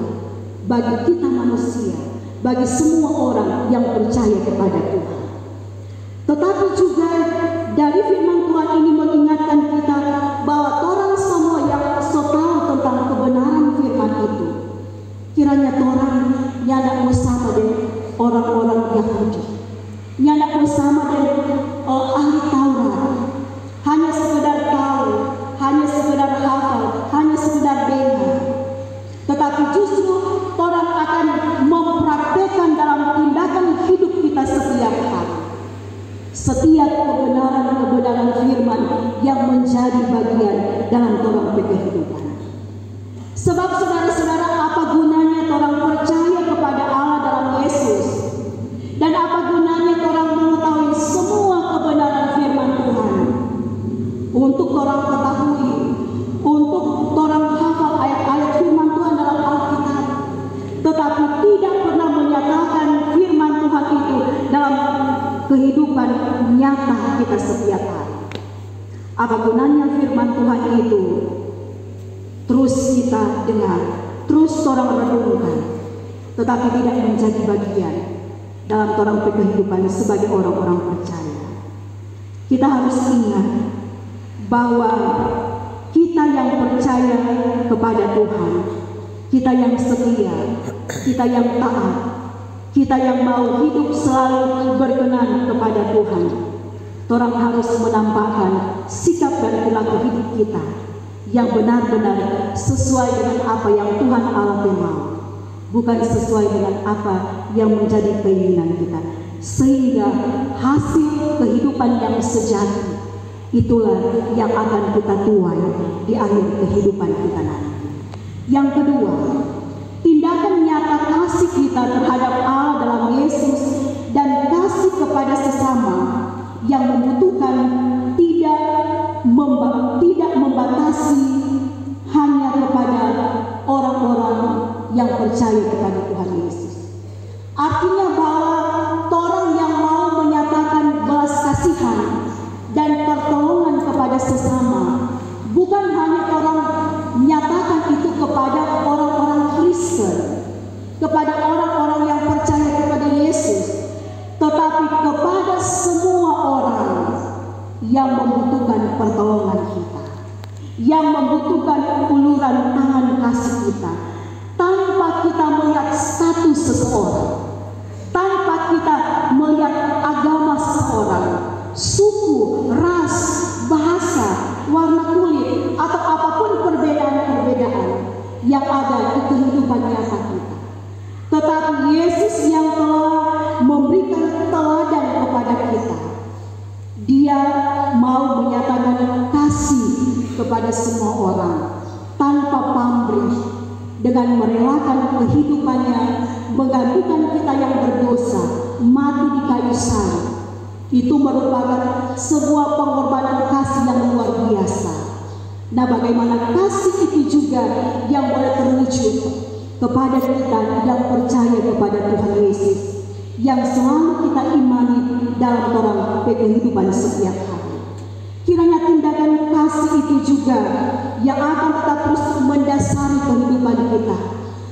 bagi kita manusia, bagi semua orang yang percaya kepada Tuhan. Tetapi juga dari firman Tuhan ini mengingatkan kita bahwa orang semua yang tahu tentang kebenaran firman itu, kiranya orang nyana bersama dengan orang-orang Yahudi, nyana bersama dengan ahli Taurat, hanya sekedar tahu, hanya sekedar hafal, hanya sekedar dengar. Tetapi justru orang akan mempraktekkan dalam tindakan hidup kita setiap hari setiap kebenaran firman yang menjadi bagian dalam orang kehidupan. Sebab saudara-saudara, apa gunanya orang percaya kepada Allah dalam Yesus, dan apa gunanya orang mengetahui semua kebenaran firman Tuhan untuk orang ketahui, untuk orang hafal ayat-ayat firman Tuhan dalam Alkitab, tetapi tidak pernah menyatakan firman Tuhan itu dalam kehidupan nyata kita setiap hari. Apa gunanya firman Tuhan itu terus kita dengar, terus orang renungkan, tetapi tidak menjadi bagian dalam orang kehidupan sebagai orang-orang percaya? Kita harus ingat bahwa kita yang percaya kepada Tuhan, kita yang setia, kita yang taat, kita yang mau hidup selalu berkenan kepada Tuhan, orang harus menampakkan sikap dan perilaku hidup kita yang benar-benar sesuai dengan apa yang Tuhan Allah mau, bukan sesuai dengan apa yang menjadi keinginan kita, sehingga hasil kehidupan yang sejati itulah yang akan kita tuai di akhir kehidupan kita nanti. Yang kedua, tindakan nyata kasih kita terhadap Allah dalam Yesus dan kasih kepada sesama yang membutuhkan tidak membatasi hanya kepada orang-orang yang percaya kepada Tuhan Yesus. Artinya bahwa orang yang mau menyatakan belas kasihan dan pertolongan kepada sesama, bukan hanya orang menyatakan itu kepada orang-orang Kristen, kepada orang-orang yang percaya kepada Yesus, tetapi kepada semua orang yang membutuhkan pertolongan kita, yang membutuhkan uluran tangan kasih kita, tanpa kita melihat status seseorang, tanpa kita melihat agama seseorang, suku, ras, bahasa, warna kulit, atau apapun perbedaan-perbedaan yang ada di kehidupan nyata kita. Tetapi Yesus yang telah memberikan teladan kepada kita, Dia mau menyatakan kasih kepada semua orang tanpa pamrih, dengan merelakan kehidupannya, menggantikan kita yang berdosa mati di kayu salib. Itu merupakan sebuah pengorbanan kasih yang luar biasa. Nah, bagaimana kasih itu juga yang boleh terwujud kepada kita yang percaya kepada Tuhan Yesus, yang selalu kita imani dalam orang kehidupan setiap hari. Kiranya tindakan kasih itu juga yang akan tetap terus mendasari kehidupan kita,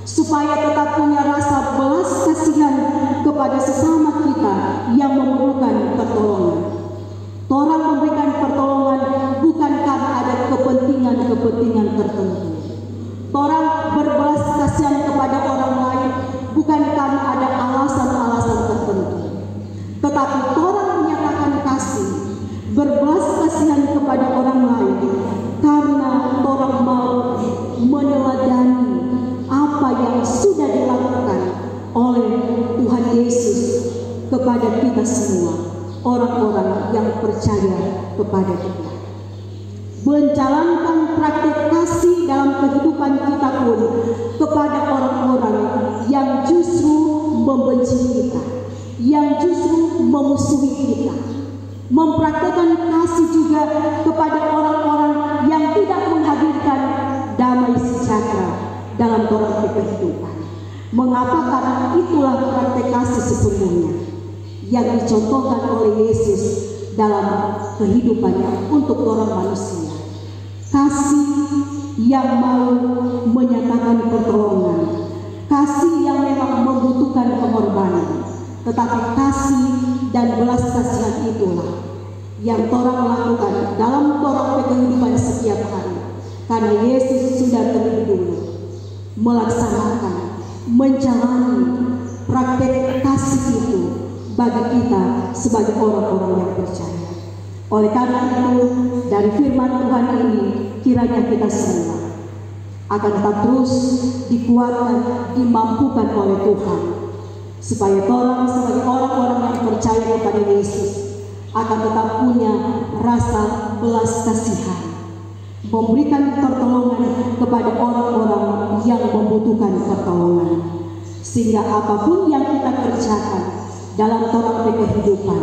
supaya tetap punya rasa belas kasihan kepada sesama kita yang memerlukan pertolongan. Orang memberikan pertolongan bukan karena ada kepentingan tertentu. Orang berbelas kasihan kepada orang lain bukan karena ada alasan-alasan tertentu. Tetapi orang menyatakan kasih, berbelas kasihan kepada orang lain karena orang mau meneladani apa yang sudah dilakukan oleh Tuhan Yesus kepada kita semua, orang-orang yang percaya kepada Dia. Menjalankan praktik kasih dalam kehidupan kita pun kepada orang-orang yang justru membenci kita, yang justru memusuhi kita. Mempraktikkan kasih juga kepada orang-orang yang tidak menghadirkan damai sejahtera dalam orang kehidupan. Mengapa? Karena itulah praktik kasih sesungguhnya yang dicontohkan oleh Yesus dalam kehidupannya untuk orang manusia. Kasih yang mau menyatakan pertolongan, kasih yang memang membutuhkan pengorbanan, tetapi kasih dan belas kasihan itulah yang orang lakukan dalam orang kehidupan setiap hari. Karena Yesus sudah terlebih dulu melaksanakan, menjalani praktek kasih itu bagi kita sebagai orang-orang yang percaya. Oleh karena itu, dari firman Tuhan ini kiranya kita semua akan tetap terus dikuatkan, dimampukan oleh Tuhan, supaya orang sebagai orang-orang yang percaya kepada Yesus akan tetap punya rasa belas kasihan, memberikan pertolongan kepada orang-orang yang membutuhkan pertolongan, sehingga apapun yang kita kerjakan dalam orang kehidupan,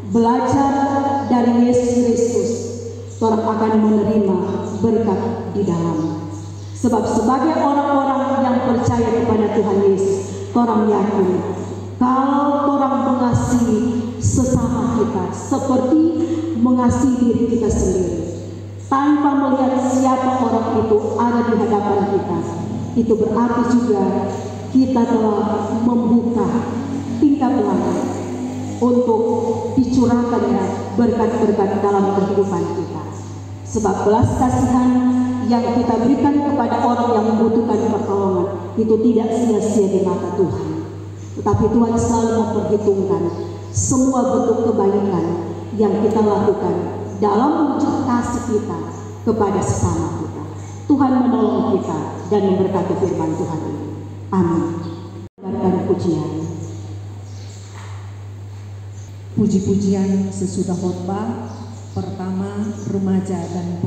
belajar dari Yesus Kristus, orang akan menerima berkat di dalamnya. Sebab sebagai orang-orang yang percaya kepada Tuhan Yesus, orang yakin kalau orang mengasihi sesama kita seperti mengasihi diri kita sendiri, tanpa melihat siapa orang itu ada di hadapan kita, itu berarti juga kita telah membuka tingkap langit untuk dicurahkannya berkat-berkat dalam kehidupan kita. Sebab belas kasihan yang kita berikan kepada orang yang membutuhkan pertolongan itu tidak sia-sia di mata Tuhan, tetapi Tuhan selalu memperhitungkan semua bentuk kebaikan yang kita lakukan dalam wujud kasih kita kepada sesama kita. Tuhan menolong kita dan memberkati firman Tuhan ini. Amin. Dengarkan pujian. Puji-pujian sesudah khotbah, pertama remaja dan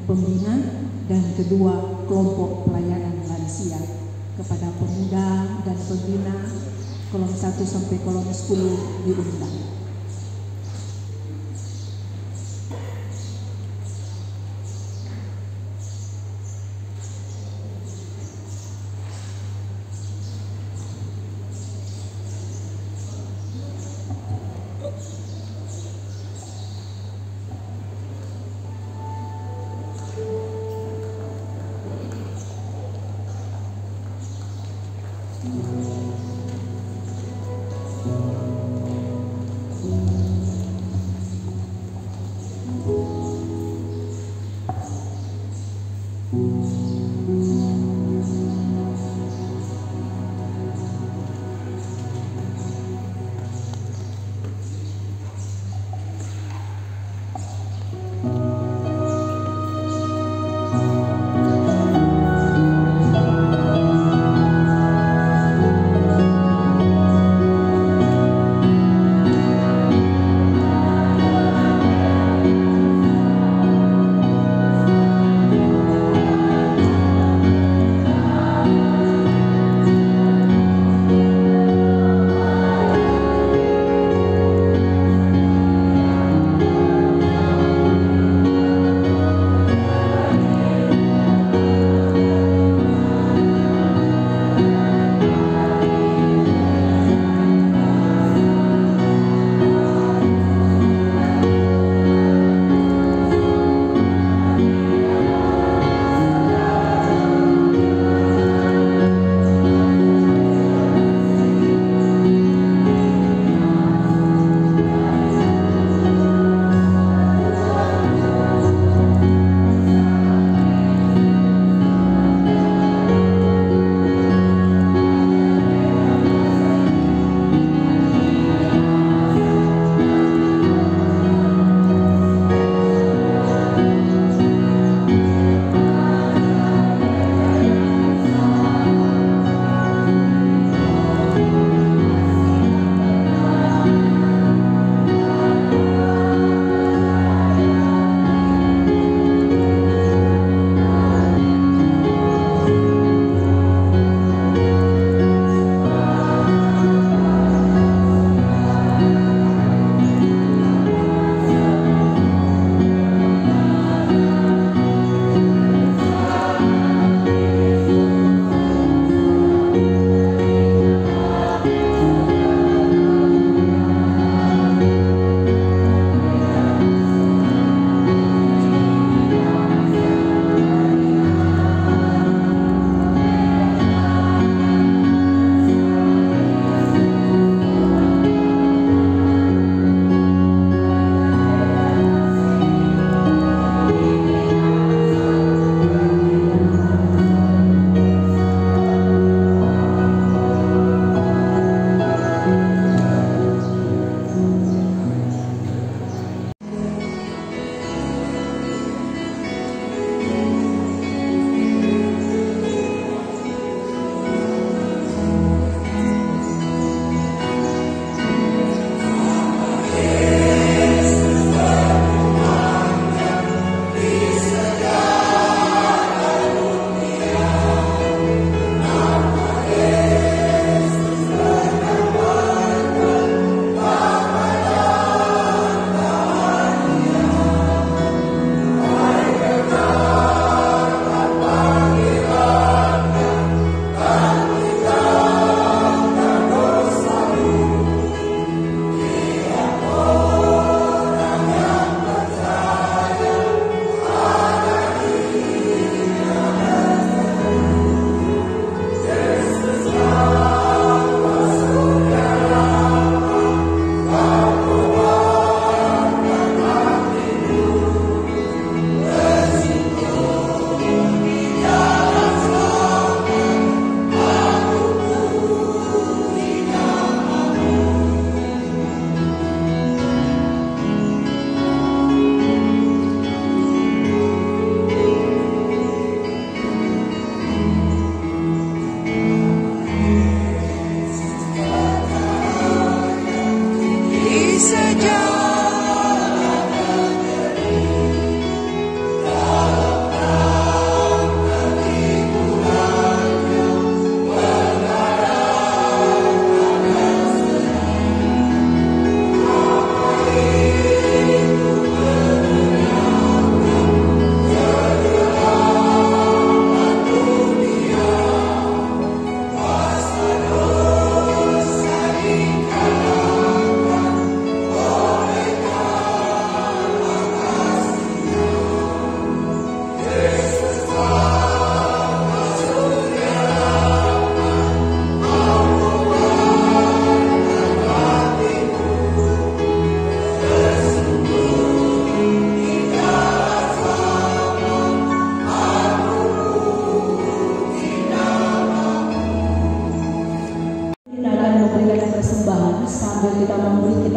pembina, dan kedua kelompok pelayanan lansia. Kepada pemuda dan pembina kolom 1 sampai kolom 10 diundang.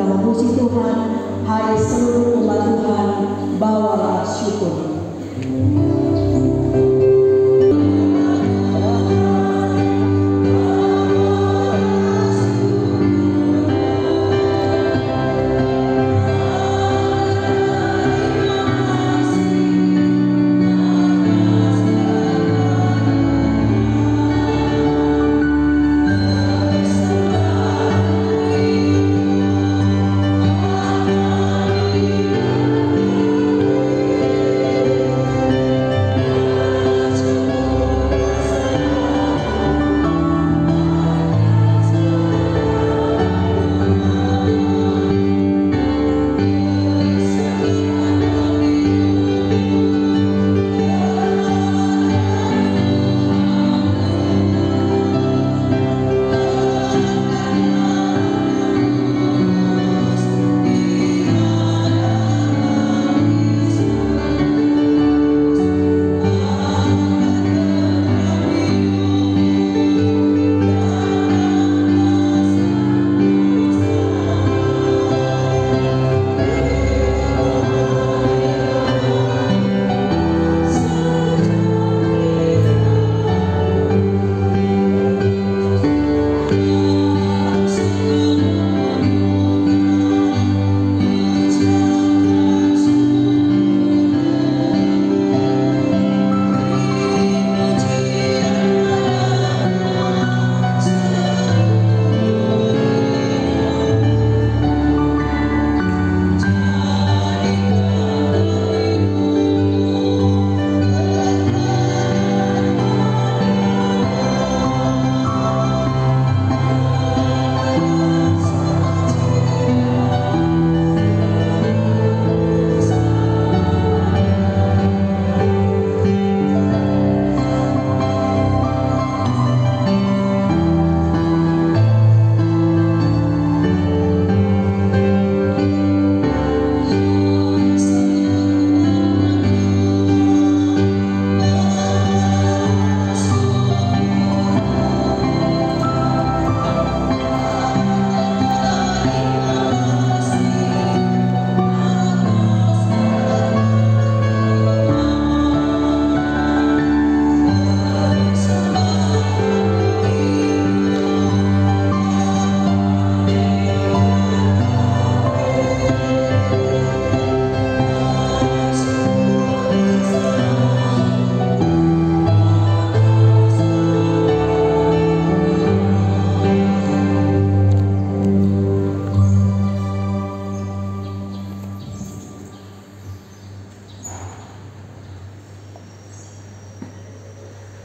kita memuji Tuhan. Hai seluruh umat Tuhan, bawalah syukur.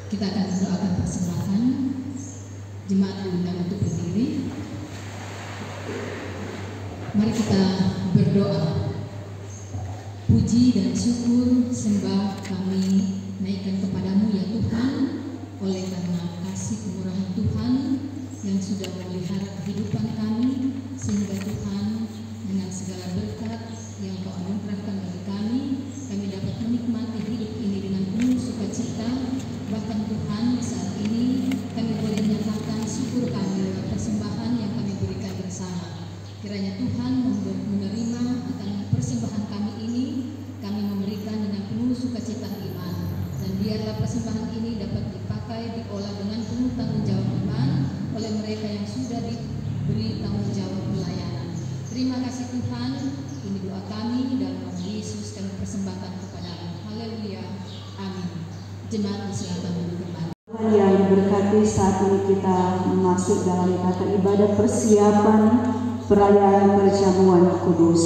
Kita akan mendoakan persembahan. Jemaat diundang untuk berdiri. Mari kita berdoa. Puji dan syukur sembah kami naikkan kepadamu ya Tuhan, oleh karena kasih kemurahan Tuhan yang sudah memelihara kehidupan kami, sehingga Tuhan dengan segala berkat yang Kau anugerahkan bagi kami dapat menikmati hidup ini dengan penuh sukacita. Bahkan Tuhan, saat ini kami boleh menyatakan syukur kami lewat persembahan yang kami berikan bersama. Kiranya Tuhan menerima akan persembahan kami ini, kami memberikan dengan penuh sukacita iman, dan biarlah persembahan ini dapat dipakai, diolah dengan penuh tanggung jawab iman oleh mereka yang sudah diberi tanggung jawab pelayanan. Terima kasih Tuhan, ini doa kami dalam nama Yesus kami persembahkan kepadamu. Haleluya, amin. Jemaat silakan duduk kembali. Tuhan yang diberkati, saat ini kita masuk dalam kata ibadah persiapan perayaan perjamuan kudus.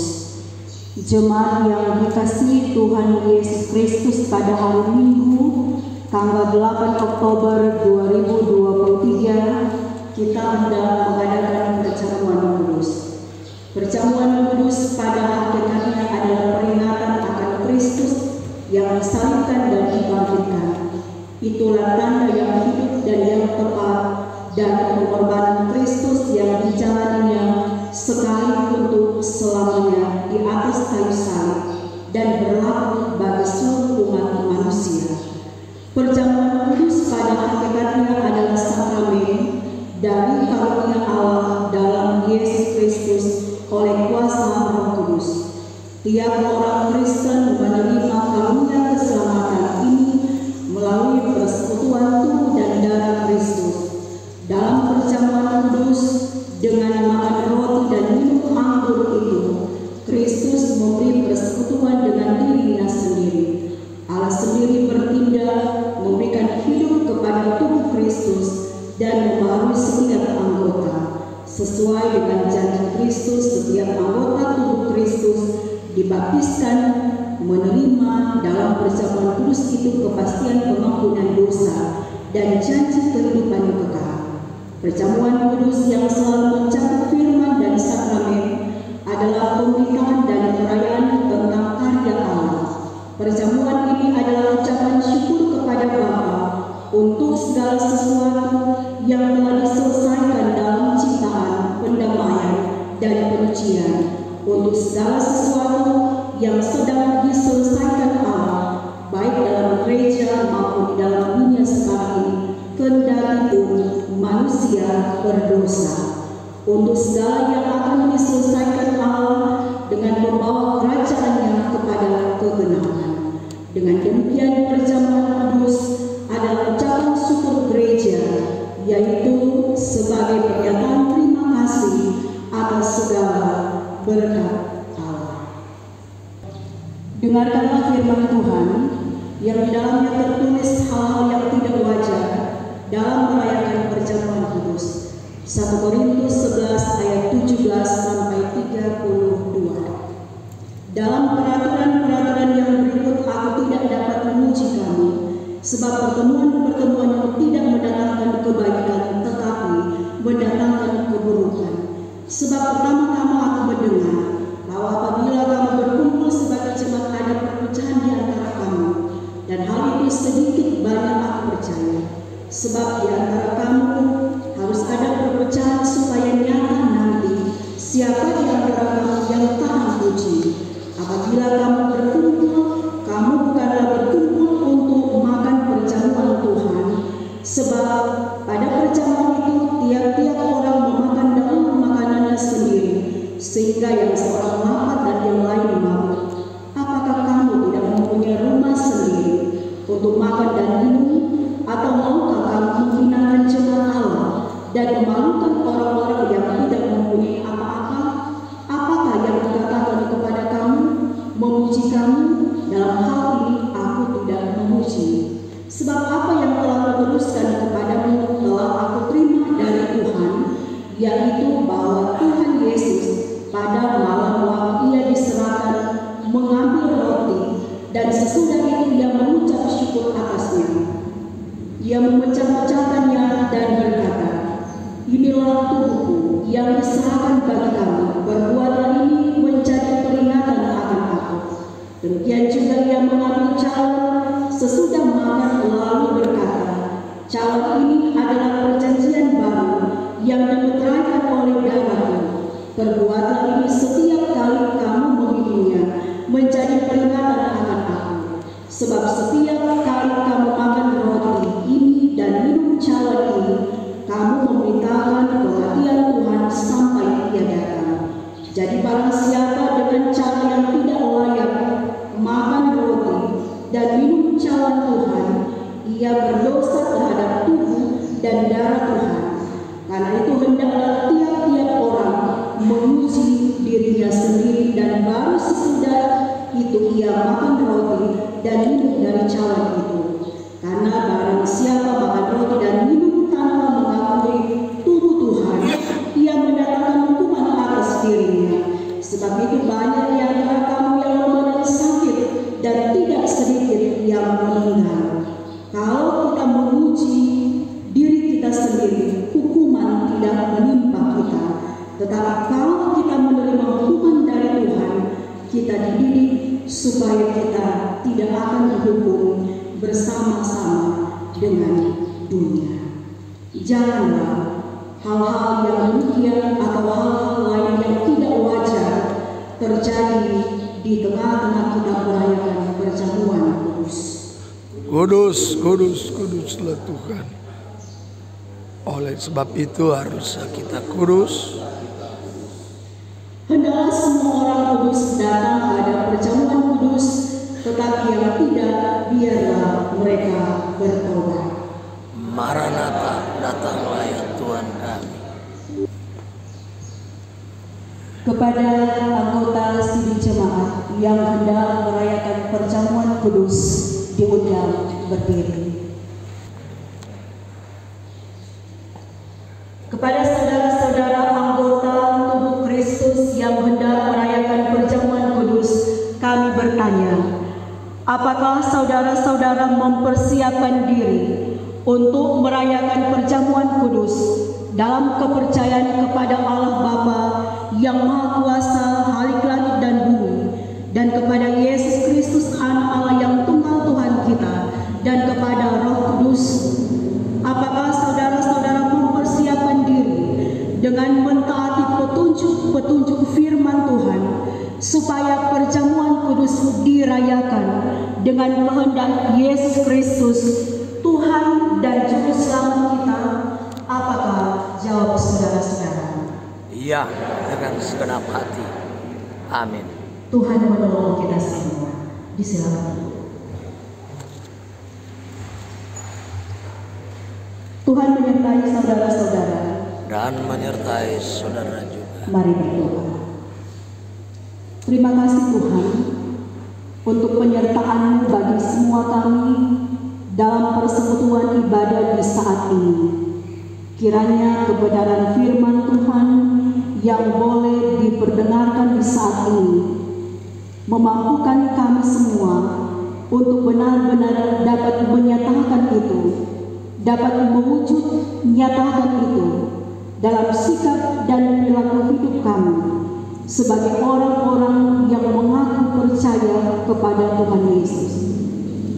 Jemaat yang dikasihi Tuhan Yesus Kristus, pada hari Minggu tanggal 8 Oktober 2023 kita hendak mengadakan perjamuan kudus. Perjamuan kudus pada hakikatnya adalah peringatan akan Kristus yang disalibkan dan dibangkitkan. Itulah tanda yang hidup dan yang tepat dan pengorbanan Kristus yang dijalaninya sekali untuk selamanya di atas kayu salib dan berlaku bagi seluruh umat manusia. Perjamuan kudus pada hakikatnya adalah sakramen dari karunia Allah dalam Yesus Kristus oleh kuasa Roh Kudus. Tiap orang Kristen menerima karunia keselamatan ini melalui persekutuan tubuh dan darah Kristus. Dalam perjamuan kudus dengan makan roti dan minum anggur itu, Kristus memberi persekutuan dengan dirinya sendiri. Allah sendiri bertindak memberikan hidup kepada tubuh Kristus dan membaharui setiap anggota. Sesuai dengan janji Kristus, setiap anggota tubuh Kristus dibaptiskan menerima dalam perjamuan kudus itu kepastian pengampunan dosa dan janji kehidupan kekal. Perjamuan kudus yang selalu mencakup firman dan sakramen adalah pemberitaan dan perayaan tentang karya Allah. Perjamuan ini adalah ucapan syukur kepada Bapa untuk segala sesuatu yang telah diselesaikan dalam ciptaan, pendamaian, dan penyucian, untuk segala sesuatu yang sedang diselesaikan Allah, baik dalam gereja maupun di dalam dunia sekarang ini, kendati pun manusia berdosa. Untuk segala yang akan diselesaikan Allah dengan membawa kerajaannya kepada kebenaran. Dengan demikian perjamuan kudus adalah ucapan syukur gereja, yaitu sebagai pernyataan terima kasih atas segala berkat Allah. Dengarkanlah firman Tuhan yang di dalamnya tertulis hal-hal yang tidak wajar dalam merayakan perjamuan kudus. 1 Korintus 11 ayat 17 sampai 32. Dalam peraturan-peraturan yang berikut aku tidak dapat memuji kamu, sebab pertemuan-pertemuan yang tidak mendatangkan kebaikan tetapi mendatangkan keburukan. Sebab pertama-tama aku mendengar bahwa apabila kamu berkumpul sebagai jemaat ada perpecahan di antara kamu, dan hal itu sedikit banyak aku percaya. Sebab di antara kamu harus ada perpecahan supaya nyata nanti siapa di antara kamu yang tahan puji. Apabila kamu berkumpul, kamu bukanlah berkumpul untuk makan perjamuan Tuhan, sebab pada perjamuan itu tiap-tiap orang memakan dahulu makanannya sendiri, sehingga yang seorang lapar dan yang lain mabuk. Apakah kamu tidak mempunyai rumah sendiri untuk makan dan minum? Atau maukah kamu menghinakan jemaat Allah dan memalukan orang-orang yang tidak mempunyai apa-apa? Apakah yang dikatakan kepada kamu? Memuji kamu? Dalam hal ini aku tidak memuji. Sebab apa yang telah kuteruskan kepadamu telah aku terima dari Tuhan, yaitu bahwa Tuhan Yesus pada malam waktu ia diserahkan mengambil roti, dan sesudah itu ia mengucap syukur atasnya. Ia memecah-mecahkannya dan berkata, inilah tubuhku yang diserahkan bagi kamu, perbuatan ini menjadi peringatan akan aku. Demikian juga ia mengambil cawan sesudah makan lalu berkata, cawan ini adalah perjanjian baru yang dimeteraikan oleh darahku. Perbuatan ini setiap kali kamu meminumnya menjadi peringatan akan aku. Sebab setiap kali kamu makan roti ini dan minum cawan ini, kamu memberitakan kematian Tuhan sampai Dia datang. Jadi barang siapa dengan cara yang tidak layak makan roti dan minum cawan Tuhan, ia berdosa terhadap tubuh dan darah Tuhan. Karena itu hendaklah tiap-tiap orang menguji dirinya sendiri, dan baru sesudah itu ia makan roti dan minum dari cawan itu. Karena barang siapa makan roti dan minum tanpa mengakui tubuh Tuhan, ia mendatangkan hukuman atas dirinya. Sebab itu banyak di antara kamu yang lemah dan sakit, dan tidak sedikit yang meninggal. Kalau kita menguji diri kita sendiri, hukuman tidak menimpa kita. Tetapi kalau kita menerima hukuman dari Tuhan, kita dididik supaya kita tidak akan dihukum bersama-sama dengan dunia. Janganlah hal-hal yang demikian atau hal-hal lain yang tidak wajar terjadi di tengah-tengah kita merayakan perjamuan kudus. Kudus, kudus, kuduslah Tuhan. Oleh sebab itu harus kita kudus. Hendaklah semua orang kudus datang pada perjamuan kudus, tetapi yang tidak, biarlah mereka bertobat. Maranatha, datanglah ya Tuhan kami. Kepada anggota sidang jemaat yang hendak merayakan perjamuan kudus, diundang berdiri. Kepada saudara-saudara anggota tubuh Kristus yang hendak merayakan perjamuan kudus, kami bertanya, apakah saudara-saudara mempersiapkan diri untuk merayakan perjamuan kudus dalam kepercayaan kepada Allah Bapa yang Maha Kuasa halik langit dan bumi, dan kepada Yesus Kristus Anak Allah yang tunggal Tuhan kita, dan kepada Roh Kudus? Apakah saudara-saudara mempersiapkan diri dengan mentaati petunjuk-petunjuk firman Tuhan supaya perjamuan kudus dirayakan dengan kehendak Yesus Kristus, Tuhan dan Juru Selamat kita? Apakah jawab saudara-saudara? Iya, dengan segenap hati. Amin. Tuhan menolong kita semua. Disilakan. Tuhan menyertai saudara-saudara Dan menyertai saudara juga. Mari berdoa. Terima kasih Tuhan untuk penyertaan-Mu bagi semua kami dalam persekutuan ibadah di saat ini. Kiranya kebenaran firman Tuhan yang boleh diperdengarkan di saat ini memampukan kami semua untuk benar-benar dapat menyatakan itu, dapat mewujud nyatakan itu dalam sikap dan perilaku hidup kami sebagai orang-orang yang mengaku percaya kepada Tuhan Yesus.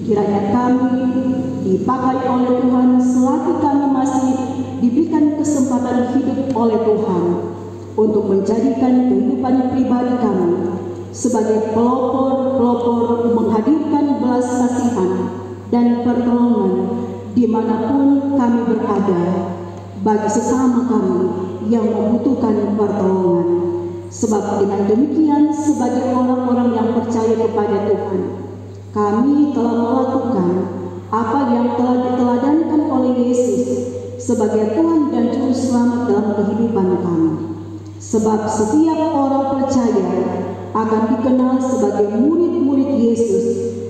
Kiranya kami dipakai oleh Tuhan selagi kami masih diberikan kesempatan hidup oleh Tuhan untuk menjadikan kehidupan pribadi kami sebagai pelopor menghadirkan belas kasihan dan pertolongan dimanapun kami berada bagi sesama kami yang membutuhkan pertolongan. Sebab dengan demikian, sebagai orang-orang yang percaya kepada Tuhan, kami telah melakukan apa yang telah diteladankan oleh Yesus sebagai Tuhan dan Juru Selamat dalam kehidupan kami. Sebab setiap orang percaya akan dikenal sebagai murid-murid Yesus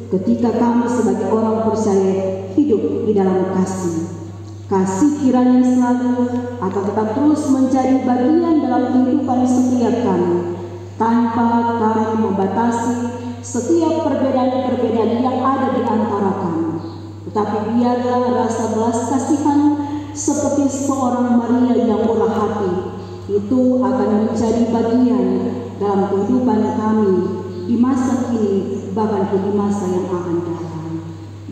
ketika kami sebagai orang percaya hidup di dalam kasih. Kasih kiranya selalu akan tetap terus menjadi bagian dalam kehidupan setiap kami, tanpa kami membatasi setiap perbedaan-perbedaan yang ada di antara kami. Tetapi biarlah rasa belas kasihan seperti seorang Maria yang murah hati itu akan menjadi bagian dalam kehidupan kami di masa kini, bahkan di masa yang akan datang.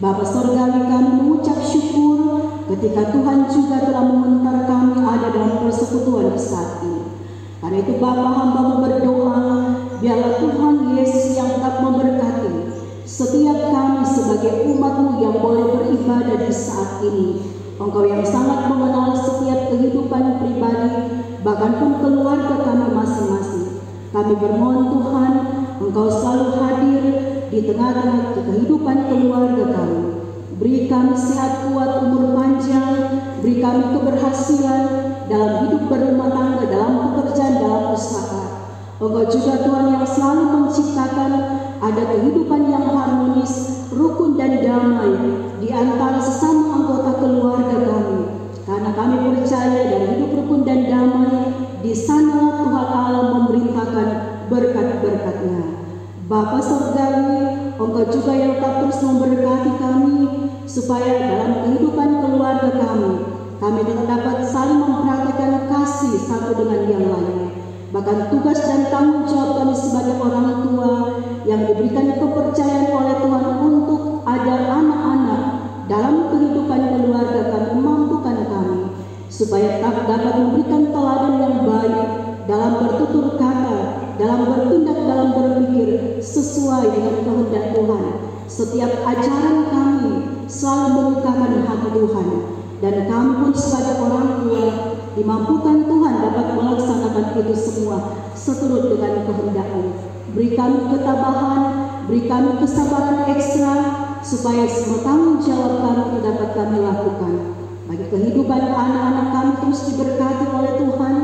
Bapa Surgawi, kami mengucap syukur ketika Tuhan juga telah mengantar kami ada dalam persekutuan saat ini. Karena itu Bapa, hamba berdoa, biarlah Tuhan Yesus yang tetap memberkati setiap kami sebagai umat-Mu yang boleh beribadah di saat ini. Engkau yang sangat mengenal setiap kehidupan pribadi, bahkan pun keluarga kami masing-masing. Kami bermohon Tuhan, Engkau selalu hadir di tengah-tengah kehidupan keluarga kami. Beri kami sehat kuat, umur panjang, beri kami keberhasilan dalam hidup berumah tangga, dalam pekerjaan, dalam usaha. Engkau juga Tuhan yang selalu menciptakan ada kehidupan yang harmonis, rukun dan damai di antara sesama anggota keluarga kami. Karena kami percaya dalam hidup rukun dan damai, di sana Tuhan Allah memerintahkan berkat-berkat-Nya. Bapa Surgawi, Engkau juga yang tetap terus memberkati kami supaya dalam kehidupan keluarga kami tetap dapat saling mempraktikkan kasih satu dengan yang lain. Bahkan tugas dan tanggung jawab kami sebagai orang tua yang diberikan kepercayaan oleh Tuhan untuk ada anak-anak dalam kehidupan keluarga kami, mampukan kami supaya tetap dapat memberikan teladan yang baik dalam bertutur kata, dalam bertindak, dalam berpikir sesuai dengan kehendak Tuhan. Setiap ajaran kami selalu menyukakan hati Tuhan, dan kami pun sebagai orang tua dimampukan Tuhan dapat melaksanakan itu semua seturut dengan kehendak-Mu. Beri kami ketabahan, beri kami kesabaran ekstra, supaya semua tanggung jawab kami dapat kami lakukan. Bagi kehidupan anak-anak kami terus diberkati oleh Tuhan.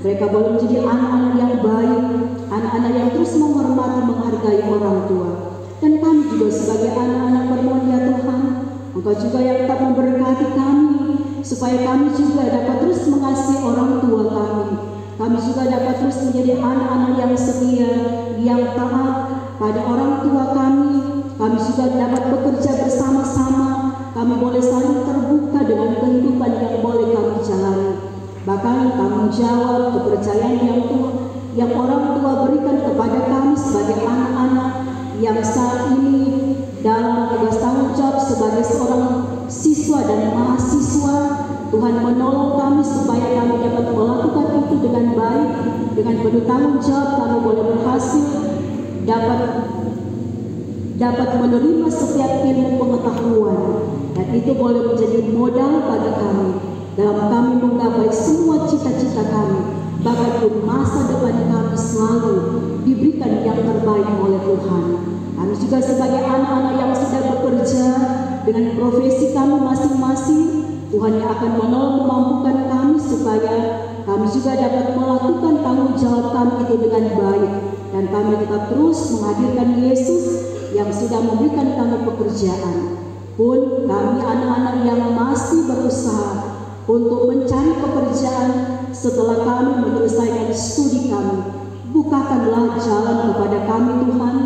Mereka boleh menjadi anak-anak yang baik, anak-anak yang terus menghormati, menghargai orang tua. Dan kami juga sebagai anak-anak bermohon ya Tuhan, Engkau juga yang tetap memberkati kami, supaya kami juga dapat terus mengasihi orang tua kami. Kami juga dapat terus menjadi anak-anak yang setia, yang taat pada orang tua kami. Kami juga dapat bekerja bersama-sama. Kami boleh saling terbuka dengan kehidupan yang boleh kami jalani. Bahkan tanggung jawab, kepercayaan yang orang tua berikan kepada kami sebagai anak-anak yang saat ini dalam tugas tanggung jawab sebagai seorang siswa dan mahasiswa, Tuhan menolong kami supaya kami dapat melakukan itu dengan baik, dengan penuh tanggung jawab. Kami boleh berhasil dapat menerima setiap ilmu pengetahuan, dan itu boleh menjadi modal bagi kami dalam kami menggapai semua cita-cita kami. Bahkan pun masa depan kami selalu diberikan yang terbaik oleh Tuhan. Kami juga sebagai anak-anak yang sudah bekerja dengan profesi kami masing-masing, Tuhan yang akan menolong memampukan kami supaya kami juga dapat melakukan tanggung jawab kami itu dengan baik, dan kami tetap terus menghadirkan Yesus yang sudah memberikan kami pekerjaan. Pun kami anak-anak yang masih berusaha untuk mencari pekerjaan setelah kami menyelesaikan studi kami, bukakanlah jalan kepada kami Tuhan.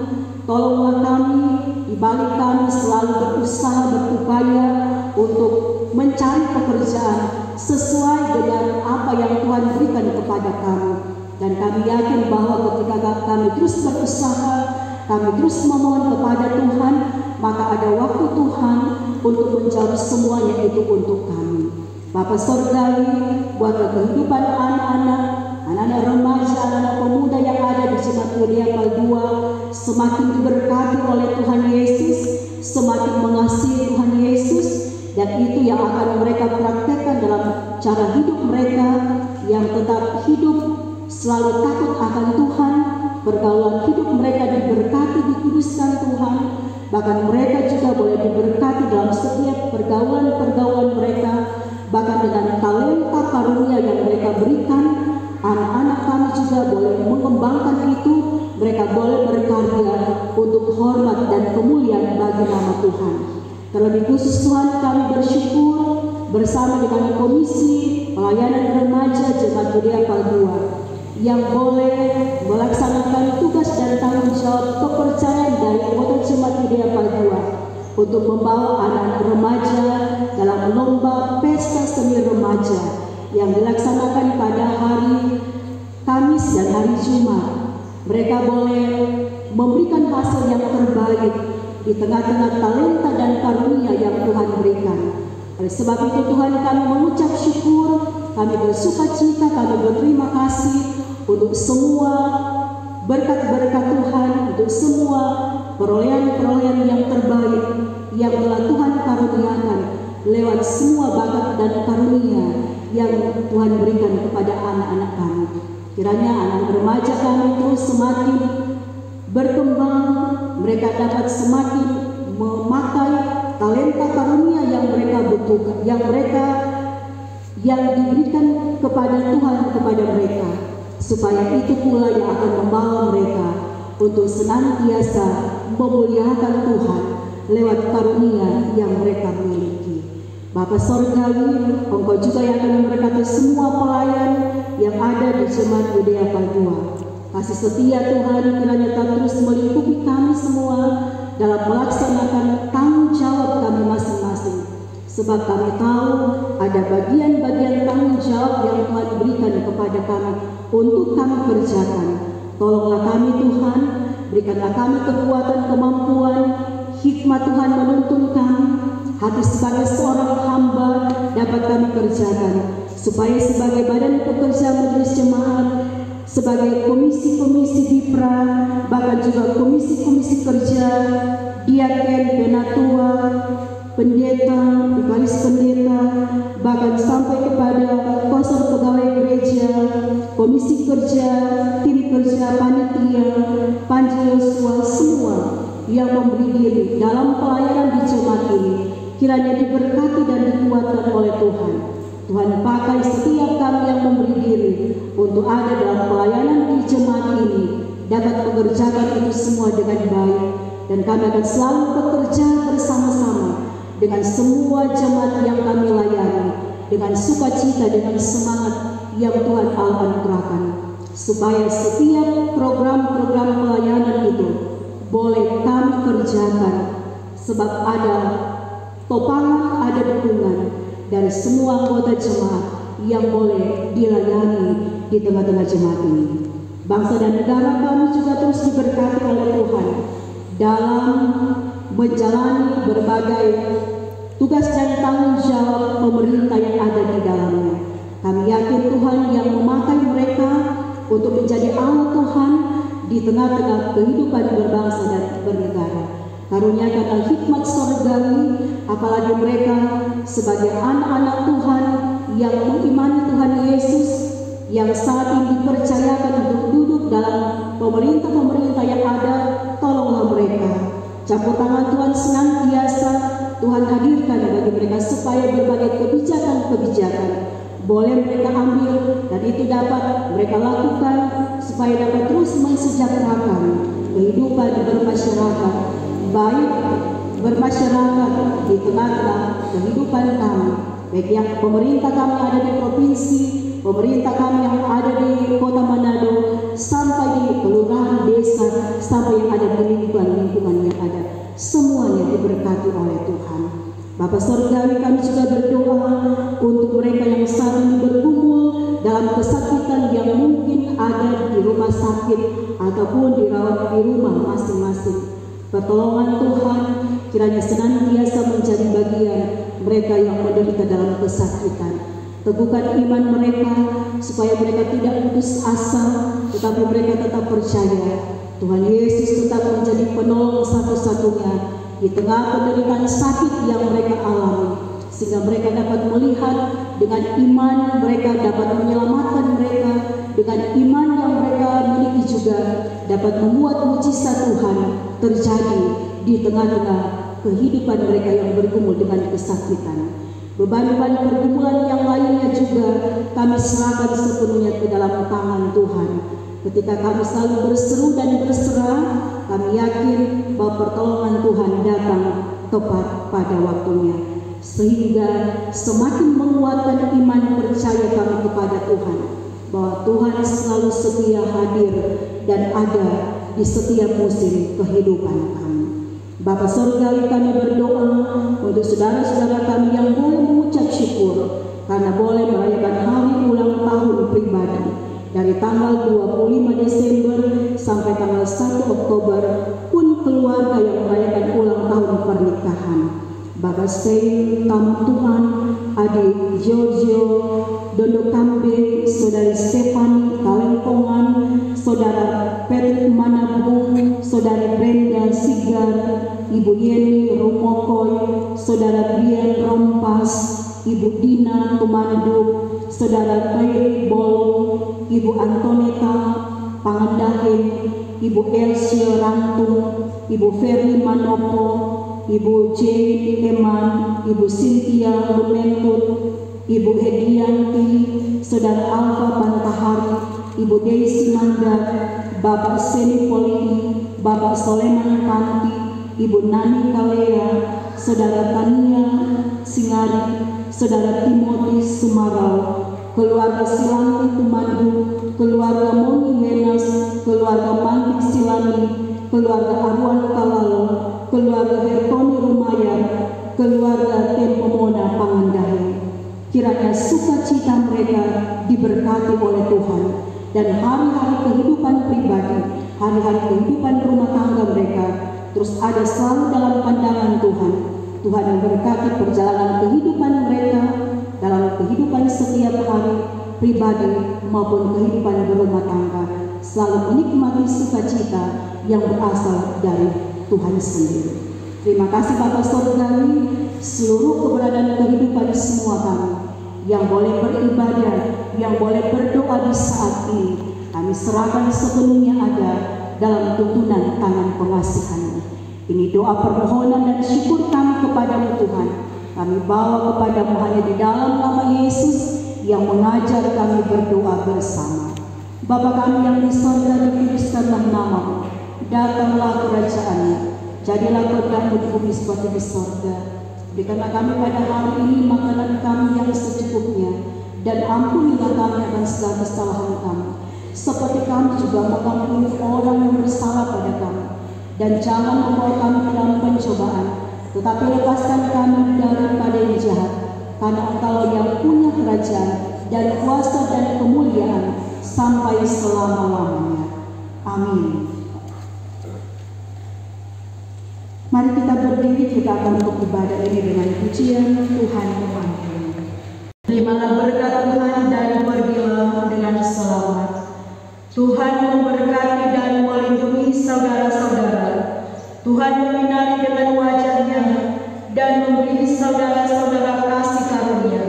Tolonglah kami, di balik kami selalu berusaha, berupaya untuk mencari pekerjaan sesuai dengan apa yang Tuhan berikan kepada kami. Dan kami yakin bahwa ketika kami terus berusaha, kami terus memohon kepada Tuhan, maka ada waktu Tuhan untuk menjawab semuanya itu untuk kami. Bapa Sorgawi, buatlah kehidupan anak-anak remaja, anak-anak pemuda yang ada di Jemaat Yulia Paldua semakin diberkati oleh Tuhan Yesus, semakin mengasihi Tuhan Yesus, dan itu yang akan mereka praktekkan dalam cara hidup mereka, yang tetap hidup selalu takut akan Tuhan. Pergaulan hidup mereka diberkati, dikuduskan Tuhan. Bahkan mereka juga boleh diberkati dalam setiap pergaulan mereka. Bahkan dengan talenta karunia yang mereka berikan, anak-anak kami juga boleh mengembangkan itu. Mereka boleh berkarya untuk hormat dan kemuliaan bagi nama Tuhan. Terlebih khusus Tuhan, kami bersyukur bersama dengan Komisi Pelayanan Remaja Jemaat Yulia Paldua yang boleh melaksanakan tugas dan tanggung jawab kepercayaan dari anggota Jemaat Yulia Paldua untuk membawa anak-anak remaja dalam lomba pesta seni remaja yang dilaksanakan pada hari Kamis dan hari Jumat. Mereka boleh memberikan hasil yang terbaik di tengah-tengah talenta dan karunia yang Tuhan berikan. Oleh sebab itu Tuhan, kami mengucap syukur, kami bersukacita, kami berterima kasih untuk semua berkat-berkat Tuhan, untuk semua perolehan-perolehan yang terbaik yang telah Tuhan karuniakan lewat semua bakat dan karunia yang Tuhan berikan kepada anak-anak kami. Kiranya anak remaja kami terus semakin berkembang, mereka dapat semakin memakai talenta karunia yang mereka butuhkan, yang diberikan kepada Tuhan kepada mereka, supaya itu pula yang akan membawa mereka untuk senantiasa memuliakan Tuhan lewat karunia yang mereka miliki. Bapa Sorgawi, Engkau juga yang akan memberkati semua pelayan yang ada di Jemaat Yulia Paldua. Kasih setia Tuhan kiranya terus melingkupi kami semua dalam melaksanakan tanggung jawab kami masing-masing. Sebab kami tahu ada bagian-bagian tanggung jawab yang Tuhan berikan kepada kami untuk kami kerjakan. Tolonglah kami Tuhan, berikanlah kami kekuatan, kemampuan, hikmat Tuhan menuntun kami. Hati sebagai seorang hamba dapat kami kerjakan, supaya sebagai badan pekerja majelis jemaat, sebagai komisi-komisi Dipra, bahkan juga komisi-komisi kerja, diaken, penatua, pendeta, vikaris pendeta, bahkan sampai kepada kuasa pegawai komisi kerja, tim kerja, panitia, Panji Yosua, semua yang memberi diri dalam pelayanan di jemaat ini, kiranya diberkati dan dikuatkan oleh Tuhan. Tuhan pakai setiap kami yang memberi diri untuk ada dalam pelayanan di jemaat ini, dapat mengerjakan itu semua dengan baik, dan kami akan selalu bekerja bersama-sama dengan semua jemaat yang kami layani, dengan sukacita, dengan semangat yang Tuhan anugerahkan, supaya setiap program-program pelayanan itu boleh kami kerjakan, sebab ada topangan, ada dukungan dari semua anggota jemaat yang boleh dilayani di tengah-tengah jemaat ini. Bangsa dan negara kami juga terus diberkati oleh Tuhan dalam menjalani berbagai tugas dan tanggung jawab pemerintah yang ada di dalamnya. Kami yakin Tuhan yang memakai mereka untuk menjadi alat Tuhan di tengah-tengah kehidupan berbangsa dan bernegara. Karuniakan hikmat surgawi, apalagi mereka sebagai anak-anak Tuhan yang mengimani Tuhan Yesus, yang saat ini dipercayakan untuk duduk dalam pemerintah-pemerintah yang ada. Tolonglah mereka, campur tangan Tuhan senantiasa Tuhan hadirkan bagi mereka, supaya berbagai kebijakan-kebijakan boleh mereka ambil dan itu dapat mereka lakukan, supaya dapat terus mensejahterakan kehidupan bermasyarakat, baik bermasyarakat di tengah-tengah kehidupan kami, baik yang pemerintah kami ada di provinsi, pemerintah kami yang ada di Kota Manado, sampai di kelurahan desa, sampai yang ada di lingkungan yang ada, semuanya diberkati oleh Tuhan. Bapak Surgawi, kami juga berdoa untuk mereka yang saat ini bergumul dalam kesakitan yang mungkin ada di rumah sakit ataupun dirawat di rumah masing-masing. Pertolongan Tuhan kiranya senantiasa menjadi bagian mereka yang menderita dalam kesakitan. Teguhkan iman mereka supaya mereka tidak putus asa, tetapi mereka tetap percaya Tuhan Yesus tetap menjadi penolong satu-satunya di tengah penderitaan sakit yang mereka alami, sehingga mereka dapat melihat dengan iman mereka dapat menyelamatkan mereka, dengan iman yang mereka miliki juga dapat membuat mujizat Tuhan terjadi di tengah-tengah kehidupan mereka yang bergumul dengan kesakitan. Beban-beban pergumulan yang lainnya juga kami serahkan sepenuhnya ke dalam tangan Tuhan. Ketika kami selalu berseru dan berserah, kami yakin bahwa pertolongan Tuhan datang tepat pada waktunya, sehingga semakin menguatkan iman percaya kami kepada Tuhan, bahwa Tuhan selalu setia hadir dan ada di setiap musim kehidupan kami. Bapak Surgawi, kami berdoa untuk saudara-saudara kami yang boleh mengucap syukur karena boleh merayakan hari ulang tahun pribadi dari tanggal 25 Desember sampai tanggal 1 Oktober, pun keluarga yang merayakan ulang tahun pernikahan. Bapak Stay, tamu Tuhan, adik Giorgio, Dondo Kambe, saudari Stefani Kalengkongan, saudara Patrick Manabung, saudara Brenda Sigar, Ibu Yeni Rumokoy, saudara Brian Rompas, Ibu Dina Tumanduk, saudara Clay Bolu, Ibu Antoneta Pangandahe, Ibu Elsie Rantung, Ibu Ferli Manopo, Ibu J. Eman, Ibu Cynthia Lumentut, Ibu Hedianti, saudara Alfa Pantahari, Ibu Daisy Mandar, Bapak Seni Poli, Bapak Soleman Kanti, Ibu Nani Kalea, saudara Tania Singari, saudara Timothy Sumarau, keluarga Silani Tumandu, keluarga Moni Wenas, keluarga Mantik Silani, keluarga Arwan Kalalo, keluarga Hertoni Rumayar, keluarga Tempomona Pangandahe. Kiranya sukacita mereka diberkati oleh Tuhan, dan hari-hari kehidupan pribadi, hari-hari kehidupan rumah tangga mereka terus ada selalu dalam pandangan Tuhan. Tuhan yang berkati perjalanan kehidupan mereka dalam kehidupan setiap hari pribadi maupun kehidupan berumah tangga, selalu menikmati sukacita yang berasal dari Tuhan sendiri. Terima kasih Bapak Surgawi, seluruh keberadaan kehidupan semua kami yang boleh beribadah yang boleh berdoa di saat ini. Kami serahkan sepenuhnya ada dalam tuntunan tangan pengasihan-Mu. Ini doa permohonan dan syukur kami kepadamu Tuhan. Kami bawa kepadamu hanya di dalam nama Yesus yang mengajar kami berdoa bersama. Bapa kami yang di sorga, dikuduskanlah nama-Mu. Datanglah kerajaan-Mu. Jadilah kehendak-Mu di bumi seperti di sorga. Berikanlah kami pada hari ini makanan kami yang secukupnya, dan ampunilah kami akan segala kesalahan kami, seperti kami juga mengampuni orang yang bersalah pada kami. Dan jangan membawa kami ke dalam pencobaan, tetapi lepaskan kami daripada yang jahat. Karena Engkau yang punya kerajaan dan kuasa dan kemuliaan sampai selama-lamanya. Amin. Mari kita berdiri, kita akan untuk ibadah ini dengan pujian Tuhan mengampuni. Terimalah berkat Tuhan dan pergilah dengan selamat. Tuhan memberkati dan melindungi saudara-saudara. Tuhan menyinari dengan wajah-Nya dan memberi saudara-saudara kasih karunia.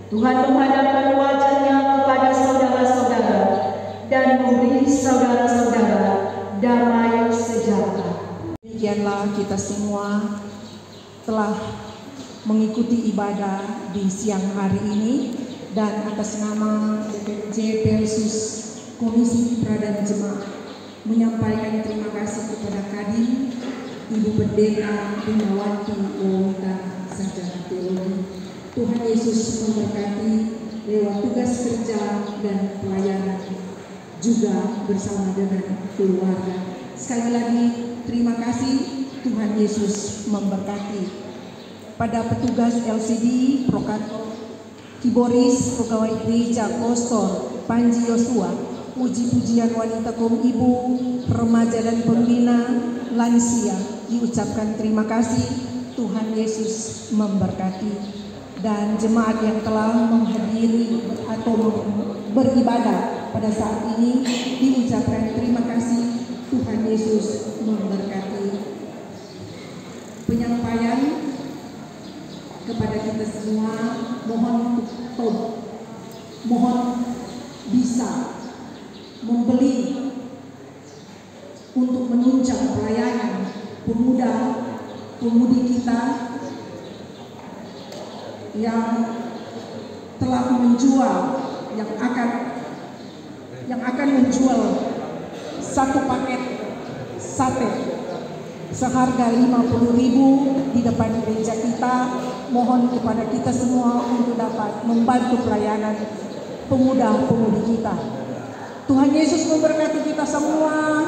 Tuhan menghadapkan wajah-Nya kepada saudara-saudara dan memberi saudara-saudara damai sejahtera. Demikianlah kita semua telah mengikuti ibadah di siang hari ini, dan atas nama DPJ Pelsus Komisi Peradan Jemaat menyampaikan terima kasih kepada Kadin, Ibu Pendeta Bundawati Wawita Sarjana Teologi. Tuhan Yesus memberkati lewat tugas kerja dan pelayanan, juga bersama dengan keluarga. Sekali lagi terima kasih, Tuhan Yesus memberkati. Pada petugas LCD, Prokantor, Kiboris, Pegawai Gereja, Kostor, Panji Yosua, puji-pujian wanita kaum ibu, remaja dan pembina, lansia, diucapkan terima kasih. Tuhan Yesus memberkati. Dan jemaat yang telah menghadiri atau beribadah pada saat ini, diucapkan terima kasih. Tuhan Yesus memberkati. Penyampaian kepada kita semua, mohon bisa membeli untuk menunjang pelayanan pemuda-pemudi kita yang telah menjual, yang akan menjual satu paket sate seharga 50.000 di depan gereja kita. Mohon kepada kita semua untuk dapat membantu pelayanan pemuda-pemudi kita. Tuhan Yesus memberkati kita semua.